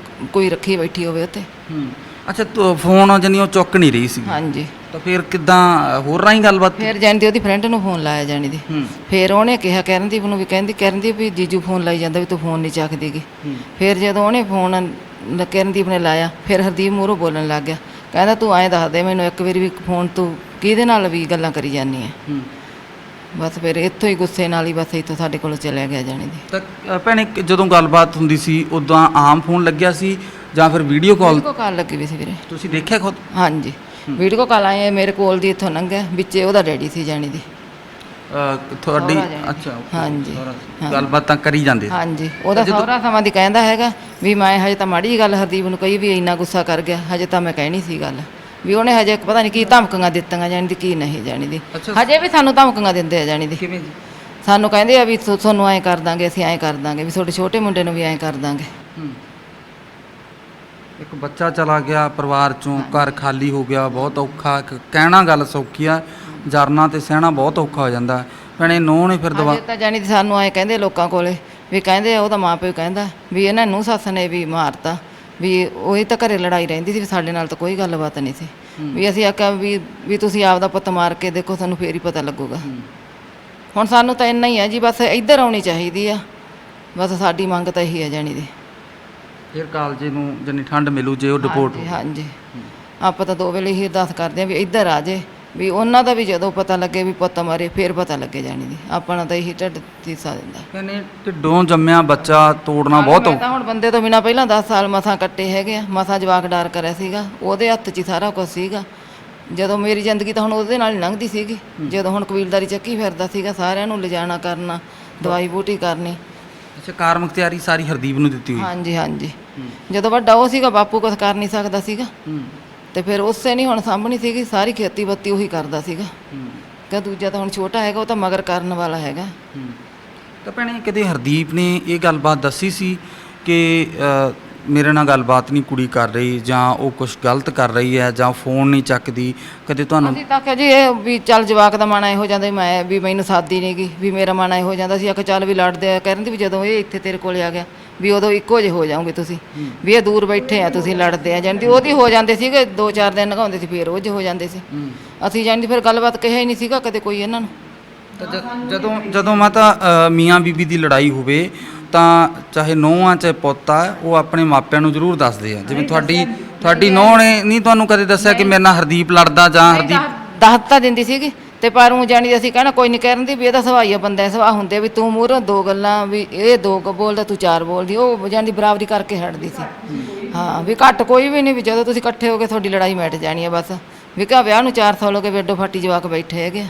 ਕੋਈ ਰੱਖੀ ਬੈਠੀ ਹੋਵੇ ਉੱਥੇ। ਅੱਛਾ ਫੋਨ ਜਾਨੀ ਉਹ ਚੁੱਕ ਨਹੀਂ ਰਹੀ ਸੀ? ਹਾਂਜੀ ਤਾਂ ਫਿਰ ਕਿੱਦਾਂ ਹੋਰ ਰਾਹੀਂ ਗੱਲਬਾਤ? ਫਿਰ ਜਾਣੀ ਦੀ ਉਹਦੀ ਫਰੈਂਡ ਨੂੰ ਫੋਨ ਲਾਇਆ ਜਾਣੀ ਦੀ ਫਿਰ ਉਹਨੇ ਕਿਹਾ ਕਰਨਦੀਪ ਨੂੰ ਵੀ ਕਹਿੰਦੀ ਵੀ ਜੀਜੂ ਫੋਨ ਲਾਈ ਜਾਂਦਾ ਵੀ ਤੂੰ ਫੋਨ ਨਹੀਂ ਚੱਕਦੀਗੀ। ਫਿਰ ਜਦੋਂ ਉਹਨੇ ਫੋਨ ਕਰਨਦੀਪ ਨੇ ਲਾਇਆ ਫਿਰ ਹਰਦੀਪ ਮੂਹਰੋਂ ਬੋਲਣ ਲੱਗ ਗਿਆ ਕਹਿੰਦਾ ਤੂੰ ਐਂ ਦੱਸ ਦੇ ਮੈਨੂੰ ਇੱਕ ਵਾਰੀ ਵੀ ਫੋਨ ਤੂੰ ਕਿਹਦੇ ਨਾਲ ਵੀ ਗੱਲਾਂ ਕਰੀ ਜਾਂਦੀ ਹੈ। ਬਸ ਫਿਰ ਇੱਥੋਂ ਹੀ ਗੁੱਸੇ ਨਾਲ ਹੀ ਬਸ ਇੱਥੋਂ ਸਾਡੇ ਕੋਲ ਚਲਿਆ ਗਿਆ ਜਾਣੀ ਦੀ। ਤਾਂ ਭੈਣੇ ਜਦੋਂ ਗੱਲਬਾਤ ਹੁੰਦੀ ਸੀ ਉਦੋਂ ਆਮ ਫੋਨ ਲੱਗਿਆ ਸੀ ਜਾਂ ਫਿਰ ਵੀਡੀਓ ਕਾਲ ਲੱਗੀ ਵੀ ਸੀ ਵੀਰੇ? ਤੁਸੀਂ ਦੇਖਿਆ ਖੁਦ? ਹਾਂਜੀ ਵੀਡੀਓ ਕਾਲ ਆਏ ਮੇਰੇ ਕੋਲ ਦੀ ਇੱਥੋਂ ਲੰਘਿਆ ਵਿੱਚੇ ਉਹਦਾ ਡੈਡੀ ਸੀ ਜਾਣੀ ਦੀ ਤੁਹਾਡੀ ਸਹੁਰਾ ਜਾਣੀ। ਅੱਛਾ ਹਾਂਜੀ ਗੱਲਬਾਤ ਤਾਂ ਕਰੀ ਜਾਂਦੇ ਸੀ? ਹਾਂਜੀ ਉਹਦਾ ਸਹੁਰਾ ਸਮਾਂ ਦੀ ਕਹਿੰਦਾ ਹੈਗਾ ਵੀ ਮੈਂ ਹਜੇ ਤਾਂ ਮਾੜੀ ਜਿਹੀ ਗੱਲ ਹਰਦੀਪ ਨੂੰ ਕਹੀ ਵੀ ਇੰਨਾ ਗੁੱਸਾ ਕਰ ਗਿਆ ਹਜੇ ਤਾਂ ਮੈਂ ਕਹਿਣੀ ਸੀ ਗੱਲ ਵੀ ਉਹਨੇ ਹਜੇ ਪਤਾ ਨਹੀਂ ਕੀ ਧਮਕੀਆਂ ਦਿੱਤੀਆਂ ਜਾਣੀ ਦੀ ਕੀ ਨਹੀਂ ਜਾਣੀ ਦੀ ਅੱਛਾ। ਹਜੇ ਵੀ ਸਾਨੂੰ ਧਮਕੀਆਂ ਦਿੰਦੇ ਆ ਜਾਣੀ ਦੀ ਕਿਵੇਂ ਜੀ? ਸਾਨੂੰ ਕਹਿੰਦੇ ਆ ਵੀ ਤੁਹਾਨੂੰ ਐਂ ਕਰ ਦਾਂਗੇ, ਅਸੀਂ ਐਂ ਕਰ ਦਾਂਗੇ, ਵੀ ਤੁਹਾਡੇ ਛੋਟੇ ਮੁੰਡੇ ਨੂੰ ਵੀ ਐਂ ਕਰ ਦਾਂਗੇ। ਇੱਕ ਬੱਚਾ ਚਲਾ ਗਿਆ ਪਰਿਵਾਰ ਚੋਂ, ਘਰ ਖਾਲੀ ਹੋ ਗਿਆ, ਬਹੁਤ ਔਖਾ। ਕਹਿਣਾ ਗੱਲ ਸੌਖੀ ਆ, ਜਰਨਾ ਤੇ ਸਹਿਣਾ ਬਹੁਤ ਔਖਾ ਹੋ ਜਾਂਦਾ। ਭੈਣੇ ਨੂੰਹ ਨੇ ਫਿਰ ਹਜੇ ਤਾਂ ਜਾਣੀ ਦੀ ਸਾਨੂੰ ਐਂ ਕਹਿੰਦੇ ਲੋਕਾਂ ਕੋਲੇ ਵੀ ਕਹਿੰਦੇ ਆ ਉਹਦਾ ਮਾਂ ਪਿਓ ਕਹਿੰਦਾ ਵੀ ਇਹਨਾਂ ਨੂੰ ਸੱਸ ਨੇ ਵੀ ਮਾਰਤਾ, ਵੀ ਉਹੀ ਤਾਂ ਘਰੇ ਲੜਾਈ ਰਹਿੰਦੀ ਸੀ, ਵੀ ਸਾਡੇ ਨਾਲ ਤਾਂ ਕੋਈ ਗੱਲਬਾਤ ਨਹੀਂ ਸੀ। ਵੀ ਅਸੀਂ ਆਖਿਆ ਵੀ ਤੁਸੀਂ ਆਪਦਾ ਪੁੱਤ ਮਾਰ ਕੇ ਦੇਖੋ, ਤੁਹਾਨੂੰ ਫੇਰ ਹੀ ਪਤਾ ਲੱਗੂਗਾ। ਹੁਣ ਸਾਨੂੰ ਤਾਂ ਇੰਨਾ ਹੀ ਆ ਜੀ, ਬਸ ਇੱਧਰ ਆਉਣੀ ਚਾਹੀਦੀ ਆ, ਬਸ ਸਾਡੀ ਮੰਗ ਤਾਂ ਇਹੀ ਹੈ ਜਾਣੀ ਦੀ। ਫਿਰ ਕਾਲਜੇ ਨੂੰ ਜਿੰਨੀ ਠੰਡ ਮਿਲੂ ਜੇ ਉਹ ਡਿਪੋਰਟ ਹੋ। ਹਾਂਜੀ ਆਪਾਂ ਤਾਂ 2 ਵੇਲੇ ਹੀ ਅਰਦਾਸ ਕਰਦੇ ਆ ਵੀ ਇੱਧਰ ਆ ਜੇ, ਵੀ ਉਹਨਾਂ ਦਾ ਵੀ ਜਦੋਂ ਪਤਾ ਲੱਗੇ ਵੀ ਪੁੱਤ ਮਰੇ ਫੇਰ ਪਤਾ ਲੱਗੇ ਜਾਣੀ ਦੀ। ਆਪਣਾ ਤਾਂ ਇਹੀ ਢਿੱਡ ਤੀਸਾ ਦਿੰਦਾ। ਕਹਿੰਦੇ ਢਿੱਡੋਂ ਜੰਮਿਆ ਬੱਚਾ ਤੋੜਨਾ ਬਹੁਤ ਮੈਂ ਤਾਂ ਹੁਣ ਬੰਦੇ ਤੋਂ ਬਿਨਾਂ ਪਹਿਲਾਂ 10 ਸਾਲ ਮਸਾਂ ਕੱਟੇ ਹੈਗੇ ਆ, ਮਸਾਂ ਜਵਾਕ ਡਾਰ ਕਰਿਆ ਸੀਗਾ, ਉਹਦੇ ਹੱਥ 'ਚ ਹੀ ਸਾਰਾ ਕੁਝ ਸੀਗਾ। ਜਦੋਂ ਮੇਰੀ ਜ਼ਿੰਦਗੀ ਤਾਂ ਹੁਣ ਉਹਦੇ ਨਾਲ ਹੀ ਲੰਘਦੀ ਸੀਗੀ। ਜਦੋਂ ਹੁਣ ਕਬੀਲਦਾਰੀ ਚੱਕੀ ਫਿਰਦਾ ਸੀਗਾ, ਸਾਰਿਆਂ ਨੂੰ ਲਿਜਾਣਾ ਕਰਨਾ, ਦਵਾਈ ਬੂਟੀ ਕਰਨੀ। ਅੱਛਾ, ਕਾਰ ਮੁਖਤਿਆਰੀ ਸਾਰੀ ਹਰਦੀਪ ਨੂੰ ਦਿੱਤੀ ਹੋਈ। ਹਾਂਜੀ ਹਾਂਜੀ। ਜਦੋਂ ਵੱਡਾ ਉਹ ਸੀਗਾ, ਬਾਪੂ ਕੁਝ ਕਰ ਨਹੀਂ ਸਕਦਾ ਸੀਗਾ, ਤੇ ਫਿਰ ਉਸੇ ਨਹੀਂ ਹੁਣ ਸਾਂਭਣੀ ਸੀਗੀ, ਸਾਰੀ ਖੇਤੀ ਬੱਤੀ ਉਹੀ ਕਰਦਾ ਸੀਗਾ। ਕਿ ਦੂਜਾ ਤਾਂ ਹੁਣ ਛੋਟਾ ਹੈਗਾ, ਉਹ ਤਾਂ ਮਗਰ ਕਰਨ ਵਾਲਾ ਹੈਗਾ। ਤਾਂ ਭੈਣੇ ਕਦੇ ਹਰਦੀਪ ਨੇ ਇਹ ਗੱਲਬਾਤ ਦੱਸੀ ਸੀ ਕਿ ਮੇਰੇ ਨਾਲ ਗੱਲਬਾਤ ਨਹੀਂ ਕੁੜੀ ਕਰ ਰਹੀ, ਜਾਂ ਉਹ ਕੁਝ ਗਲਤ ਕਰ ਰਹੀ ਹੈ, ਜਾਂ ਫੋਨ ਨਹੀਂ ਚੱਕਦੀ? ਕਦੇ ਤੁਹਾਨੂੰ ਅਸੀਂ ਤਾਂ ਆਖਿਆ ਜੀ ਇਹ ਵੀ ਚੱਲ ਜਵਾਕ ਦਾ ਮਨ ਇਹੋ ਜਾਂਦਾ, ਮੈਂ ਵੀ ਮੈਨੂੰ ਸਾਦੀ ਨਹੀਂ ਗੀ, ਵੀ ਮੇਰਾ ਮਨ ਇਹੋ ਜਾਂਦਾ ਸੀ। ਆਖਿਆ ਚੱਲ ਵੀ ਲੜਦੇ ਆ, ਕਹਿੰਦੀ ਵੀ ਜਦੋਂ ਇਹ ਇੱਥੇ ਤੇਰੇ ਕੋਲੇ ਆ ਗਿਆ ਵੀ ਉਦੋਂ ਇੱਕੋ ਜਿਹੇ ਹੋ ਜਾਓਗੇ ਤੁਸੀਂ, ਵੀ ਇਹ ਦੂਰ ਬੈਠੇ ਆ ਤੁਸੀਂ ਲੜਦੇ ਆ ਜਾਣੀ। ਉਹਦੀ ਹੋ ਜਾਂਦੇ ਸੀਗੇ, 2-4 ਦਿਨ ਲਗਾਉਂਦੇ ਸੀ, ਫਿਰ ਉਹ ਜਿਹੇ ਹੋ ਜਾਂਦੇ ਸੀ। ਅਸੀਂ ਜਾਣੀ ਫਿਰ ਗੱਲਬਾਤ ਕਿਹਾ ਹੀ ਨਹੀਂ ਸੀਗਾ ਕਦੇ ਕੋਈ ਇਹਨਾਂ ਨੂੰ। ਤਾਂ ਜਦੋਂ ਮਾਤਾ ਮੀਆਂ ਬੀਬੀ ਦੀ ਲੜਾਈ ਹੋਵੇ ਤਾਂ ਚਾਹੇ ਨੂੰਹ ਆ ਚਾਹੇ ਪੁੱਤ ਆ, ਉਹ ਆਪਣੇ ਮਾਪਿਆਂ ਨੂੰ ਜ਼ਰੂਰ ਦੱਸਦੇ ਆ। ਜਿਵੇਂ ਤੁਹਾਡੀ ਨੂੰਹ ਨੇ ਨਹੀਂ ਤੁਹਾਨੂੰ ਕਦੇ ਦੱਸਿਆ ਕਿ ਮੇਰੇ ਨਾਲ ਹਰਦੀਪ ਲੜਦਾ, ਜਾਂ ਹਰਦੀਪ ਦੱਸ ਤਾਂ ਦਿੰਦੀ ਸੀਗੀ, ਤੇ ਪਰ ਉਹ ਜਾਣੀ ਅਸੀਂ ਕਹਿਣਾ ਕੋਈ ਨਹੀਂ ਕਰਨ ਦੀ, ਵੀ ਇਹਦਾ ਸੁਭਾਅ ਹੀ ਆ, ਬੰਦੇ ਸੁਭਾਅ ਹੁੰਦੇ ਵੀ ਤੂੰ ਮੂਹਰੋਂ 2 ਗੱਲਾਂ, ਵੀ ਇਹ 2 ਬੋਲਦਾ ਤੂੰ 4 ਬੋਲਦੀ, ਉਹ ਜਾਣੀ ਬਰਾਬਰੀ ਕਰਕੇ ਹਟਦੀ ਸੀ। ਹਾਂ ਵੀ ਘੱਟ ਕੋਈ ਵੀ ਨਹੀਂ, ਵੀ ਜਦੋਂ ਤੁਸੀਂ ਇਕੱਠੇ ਹੋ ਕੇ ਤੁਹਾਡੀ ਲੜਾਈ ਮਿਟ ਜਾਣੀ ਹੈ ਬਸ। ਵੀ ਕਿਹਾ ਵਿਆਹ ਨੂੰ 4 ਸਾਲ ਹੋ ਗਏ, ਵੇਡੋ ਫਾਟੀ ਜਵਾਕ ਬੈਠੇ ਹੈਗੇ ਆ।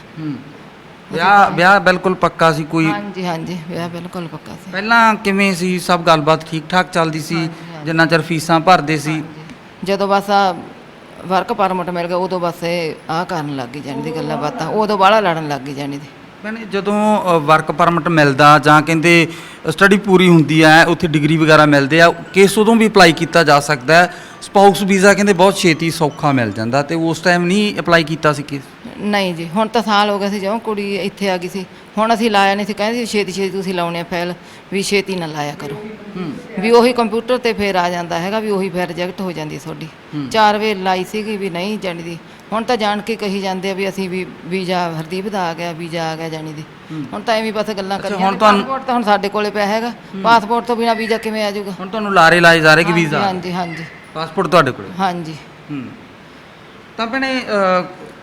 ਵਿਆਹ ਬਿਲਕੁਲ ਪੱਕਾ ਸੀ? ਕੋਈ ਹਾਂਜੀ ਹਾਂਜੀ, ਵਿਆਹ ਬਿਲਕੁਲ ਪੱਕਾ ਸੀ। ਪਹਿਲਾਂ ਕਿਵੇਂ ਸੀ? ਸਭ ਗੱਲਬਾਤ ਠੀਕ ਠਾਕ ਚੱਲਦੀ ਸੀ ਜਿੰਨਾ ਚਿਰ ਫੀਸਾਂ ਭਰਦੇ ਸੀ? ਜਦੋਂ ਬਸ ਆ ਵਰਕ ਪਰਮਿਟ ਮਿਲ ਗਿਆ, ਉਦੋਂ ਬਸ ਇਹ ਆਹ ਕਰਨ ਲੱਗ ਗਈ ਜਾਣੀ ਦੀ ਗੱਲਾਂ ਬਾਤਾਂ, ਉਦੋਂ ਬਾਹਲਾ ਲੜਨ ਲੱਗ ਗਈ ਜਾਣੀ ਦੀ। ਭੈਣੇ ਜਦੋਂ ਵਰਕ ਪਰਮਿਟ ਮਿਲਦਾ, ਜਾਂ ਕਹਿੰਦੇ ਸਟੱਡੀ ਪੂਰੀ ਹੁੰਦੀ ਹੈ, ਉੱਥੇ ਡਿਗਰੀ ਵਗੈਰਾ ਮਿਲਦੇ ਆ, ਕੇਸ ਉਦੋਂ ਵੀ ਅਪਲਾਈ ਕੀਤਾ ਜਾ ਸਕਦਾ ਹੈ। ਸਪਾਊਸ ਵੀਜ਼ਾ ਕਹਿੰਦੇ ਬਹੁਤ ਛੇਤੀ ਸੌਖਾ ਮਿਲ ਜਾਂਦਾ, ਤੇ ਉਸ ਟਾਈਮ ਨਹੀਂ ਅਪਲਾਈ ਕੀਤਾ ਸੀ ਕੇਸ? ਨਹੀਂ ਜੀ, ਹੁਣ ਤਾਂ ਸਾਲ ਹੋ ਗਿਆ ਸੀ ਜਦੋਂ ਕੁੜੀ ਇੱਥੇ ਆ ਗਈ ਸੀ। ਹੁਣ ਅਸੀਂ ਲਾਇਆ ਨਹੀਂ ਸੀ, ਕਹਿੰਦੇ ਛੇਤੀ ਛੇਤੀ ਤੁਸੀਂ ਲਾਉਣੇ ਆ ਫਾਈਲ, ਵੀ ਛੇਤੀ ਨਾ ਲਾਇਆ ਕਰੋ। ਵੀ ਉਹੀ ਕੰਪਿਊਟਰ ਤੇ ਫੇਰ ਆ ਜਾਂਦਾ ਹੈਗਾ, ਵੀ ਉਹੀ ਫੇਰ ਰਿਜੈਕਟ ਹੋ ਜਾਂਦੀ ਤੁਹਾਡੀ। 4 ਵੇਰ ਲਾਈ ਸੀਗੀ ਵੀ ਨਹੀਂ ਜਾਣੀ ਦੀ। ਹੁਣ ਤਾਂ ਜਾਣ ਕੇ ਕਹੀ ਜਾਂਦੇ ਆ ਵੀ ਅਸੀਂ ਵੀ ਵੀਜ਼ਾ ਹਰਦੀਪ ਦਾ ਆ ਗਿਆ, ਵੀਜ਼ਾ ਆ ਗਿਆ ਜਾਣੀ ਦੀ। ਹੁਣ ਤਾਂ ਐਵੇਂ ਬਸ ਗੱਲਾਂ ਕਰੀ ਜਾਂਦੇ। ਪਾਸਪੋਰਟ ਤਾਂ ਹੁਣ ਸਾਡੇ ਕੋਲੇ ਪਿਆ ਹੈਗਾ, ਪਾਸਪੋਰਟ ਤੋਂ ਬਿਨਾ ਵੀਜ਼ਾ ਕਿਵੇਂ ਆ ਜਾਊਗਾ? ਹੁਣ ਤੁਹਾਨੂੰ ਲਾਰੇ ਲਾਏ ਜਾ ਰਹੇ ਕਿ ਵੀਜ਼ਾ? ਹਾਂਜੀ ਹਾਂਜੀ। ਪਾਸਪੋਰਟ ਤੁਹਾਡੇ ਕੋਲ? ਹਾਂਜੀ। ਤਾਂ ਭੈਣੇ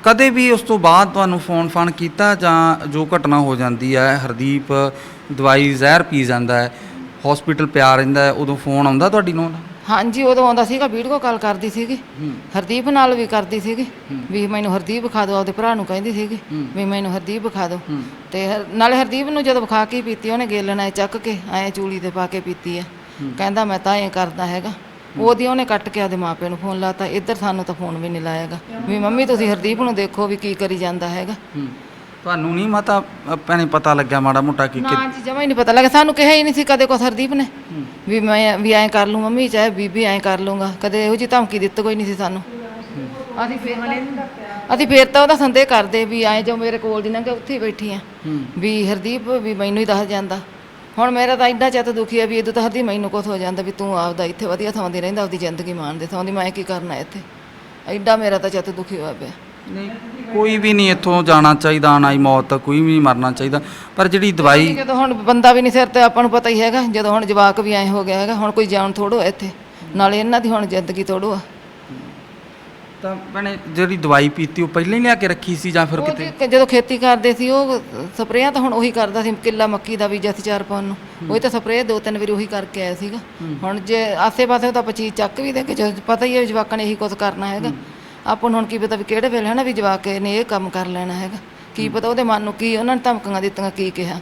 ਕਦੇ ਵੀ ਉਸ ਤੋਂ ਬਾਅਦ ਤੁਹਾਨੂੰ ਫੋਨ ਫਾਨ ਕੀਤਾ, ਜਾਂ ਜੋ ਘਟਨਾ ਹੋ ਜਾਂਦੀ ਹੈ, ਹਰਦੀਪ ਦਵਾਈ ਜ਼ਹਿਰ ਪੀ ਜਾਂਦਾ ਹੈ, ਹਸਪੀਟਲ ਪਿਆ ਰਹਿੰਦਾ ਹੈ, ਉਦੋਂ ਫੋਨ ਆਉਂਦਾ ਤੁਹਾਡੀ ਨੂੰਹ ਦਾ? ਹਾਂਜੀ, ਉਦੋਂ ਆਉਂਦਾ ਸੀਗਾ, ਵੀਡੀਓ ਕਾਲ ਕਰਦੀ ਸੀਗੀ, ਹਰਦੀਪ ਨਾਲ ਵੀ ਕਰਦੀ ਸੀਗੀ, ਵੀ ਮੈਨੂੰ ਹਰਦੀਪ ਵਿਖਾ ਦਿਓ। ਆਪਦੇ ਭਰਾ ਨੂੰ ਕਹਿੰਦੀ ਸੀਗੀ ਵੀ ਮੈਨੂੰ ਹਰਦੀਪ ਵਿਖਾ ਦਿਓ। ਤੇ ਨਾਲੇ ਹਰਦੀਪ ਨੂੰ ਜਦੋਂ ਵਿਖਾ ਕੇ ਪੀਤੀ, ਉਹਨੇ ਗੇਲਣ ਐ ਚੱਕ ਕੇ ਐਂ ਚੂਲੀ ਤੇ ਪਾ ਕੇ ਪੀਤੀ ਆ। ਕਹਿੰਦਾ ਮੈਂ ਤਾਂ ਐਂ ਕਰਦਾ ਹੈਗਾ। ਉਹਦੀ ਉਹਨੇ ਕੱਟ ਕੇ ਆਪਦੇ ਮਾਪਿਆਂ ਨੂੰ ਫੋਨ ਲਾਤਾ, ਇੱਧਰ ਸਾਨੂੰ ਤਾਂ ਫੋਨ ਵੀ ਨਹੀਂ ਲਾਇਆਗਾ, ਵੀ ਮੰਮੀ ਤੁਸੀਂ ਹਰਦੀਪ ਨੂੰ ਦੇਖੋ ਵੀ ਕੀ ਕਰੀ ਜਾਂਦਾ ਹੈਗਾ। ਤੁਹਾਨੂੰ ਨਹੀਂ ਮਾਤਾ ਭੈਣੇ ਪਤਾ ਲੱਗਿਆ ਮਾੜਾ ਮੋਟਾ ਕਿ ਨਾ ਜੀ, ਜਮਾਂ ਹੀ ਨਹੀਂ ਪਤਾ ਲੱਗਾ। ਸਾਨੂੰ ਕਿਹਾ ਹੀ ਨਹੀਂ ਸੀ ਕਦੇ ਕੁਛ ਹਰਦੀਪ ਨੇ ਵੀ ਮੈਂ ਵੀ ਐਂ ਕਰ ਲੂੰ ਮੰਮੀ, ਚਾਹੇ ਬੀਬੀ ਐਂ ਕਰ ਲੂੰਗਾ। ਕਦੇ ਇਹੋ ਜਿਹੀ ਧਮਕੀ ਦਿੱਤੀ ਕੋਈ ਨਹੀਂ ਸੀ ਸਾਨੂੰ। ਅਸੀਂ ਫੇਰ ਤਾਂ ਉਹਦਾ ਸੰਦੇਹ ਕਰਦੇ ਵੀ ਐਂ ਜੋ ਮੇਰੇ ਕੋਲ ਦੀ ਲੰਘੇ ਉੱਥੇ ਹੀ ਬੈਠੀ ਆ, ਵੀ ਹਰਦੀਪ ਵੀ ਮੈਨੂੰ ਹੀ ਦੱਸ ਜਾਂਦਾ। ਹੁਣ ਮੇਰਾ ਤਾਂ ਐਡਾ ਚਿੱਤ ਦੁਖੀ ਆ ਵੀ ਇਦੋਂ ਤਾਂ ਹਰਦੀਪ ਮੈਨੂੰ ਕੁਛ ਹੋ ਜਾਂਦਾ ਵੀ ਤੂੰ ਆਪਦਾ ਇੱਥੇ ਵਧੀਆ ਥਾਂ ਦੀ ਰਹਿੰਦਾ, ਆਪਦੀ ਜ਼ਿੰਦਗੀ ਮਾਣਦੇ ਥਾਂ ਦੀ, ਮੈਂ ਕੀ ਕਰਨਾ ਇੱਥੇ। ਐਡਾ ਮੇਰਾ ਤਾਂ ਚਿੱਤ ਦੁਖੀ ਹੋਇਆ ਪਿਆ। ਨਹੀਂ, ਕੋਈ ਵੀ ਨਹੀਂ ਇੱਥੋਂ ਜਾਣਾ ਚਾਹੀਦਾ, ਆਣਾ ਹੀ ਮੌਤ ਤਾਂ ਕੋਈ ਵੀ ਨਹੀਂ ਮਰਨਾ ਚਾਹੀਦਾ। ਪਰ ਜਿਹੜੀ ਦਵਾਈ, ਜਦੋਂ ਹੁਣ ਬੰਦਾ ਵੀ ਨਹੀਂ ਸਿਰ ਤੇ, ਆਪਾਂ ਨੂੰ ਪਤਾ ਹੀ ਹੈਗਾ, ਜਦੋਂ ਹੁਣ ਜਵਾਕ ਵੀ ਐਂ ਹੋ ਗਿਆ ਹੈਗਾ, ਹੁਣ ਕੋਈ ਜਾਣ ਥੋੜੋ ਇੱਥੇ, ਨਾਲੇ ਇਹਨਾਂ ਦੀ ਹੁਣ ਜ਼ਿੰਦਗੀ ਥੋੜੋ ਆ। ਤਾਂ ਭੈਣੇ ਜਿਹੜੀ ਦਵਾਈ ਪੀਤੀ ਉਹ ਪਹਿਲਾਂ ਹੀ ਲਿਆ ਕੇ ਰੱਖੀ ਸੀ, ਜਾਂ ਫਿਰ ਕਿਤੇ? ਜਦੋਂ ਖੇਤੀ ਕਰਦੇ ਸੀ ਉਹ ਸਪਰੇਆਂ ਤਾਂ ਹੁਣ ਉਹੀ ਕਰਦਾ ਸੀ, ਕਿੱਲਾ ਮੱਕੀ ਦਾ ਬੀਜਿਆ ਸੀ 4 ਪਾਉਣ ਨੂੰ, ਉਹੀ ਤਾਂ ਸਪਰੇਅ 2-3 ਵਾਰੀ ਉਹੀ ਕਰਕੇ ਆਇਆ ਸੀਗਾ। ਹੁਣ ਜੇ ਆਸੇ ਪਾਸੇ ਤਾਂ ਪਚੀ ਚੱਕ ਵੀ ਦੇ ਕੇ, ਪਤਾ ਹੀ ਹੈ ਜਵਾਕਾਂ ਨੇ ਇਹੀ ਕੁਝ ਕਰਨਾ ਹੈਗਾ। ਆਪਾਂ ਨੂੰ ਹੁਣ ਕੀ ਪਤਾ ਵੀ ਕਿਹੜੇ ਵੇਲੇ ਹੈ ਨਾ ਵੀ ਜਵਾਕ ਨੇ ਇਹ ਕੰਮ ਕਰ ਲੈਣਾ ਹੈਗਾ, ਕੀ ਪਤਾ ਉਹਦੇ ਮਨ ਨੂੰ ਕੀ ਉਹਨਾਂ ਨੇ ਧਮਕੀਆਂ ਦਿੱਤੀਆਂ, ਕੀ ਕਿਹਾ।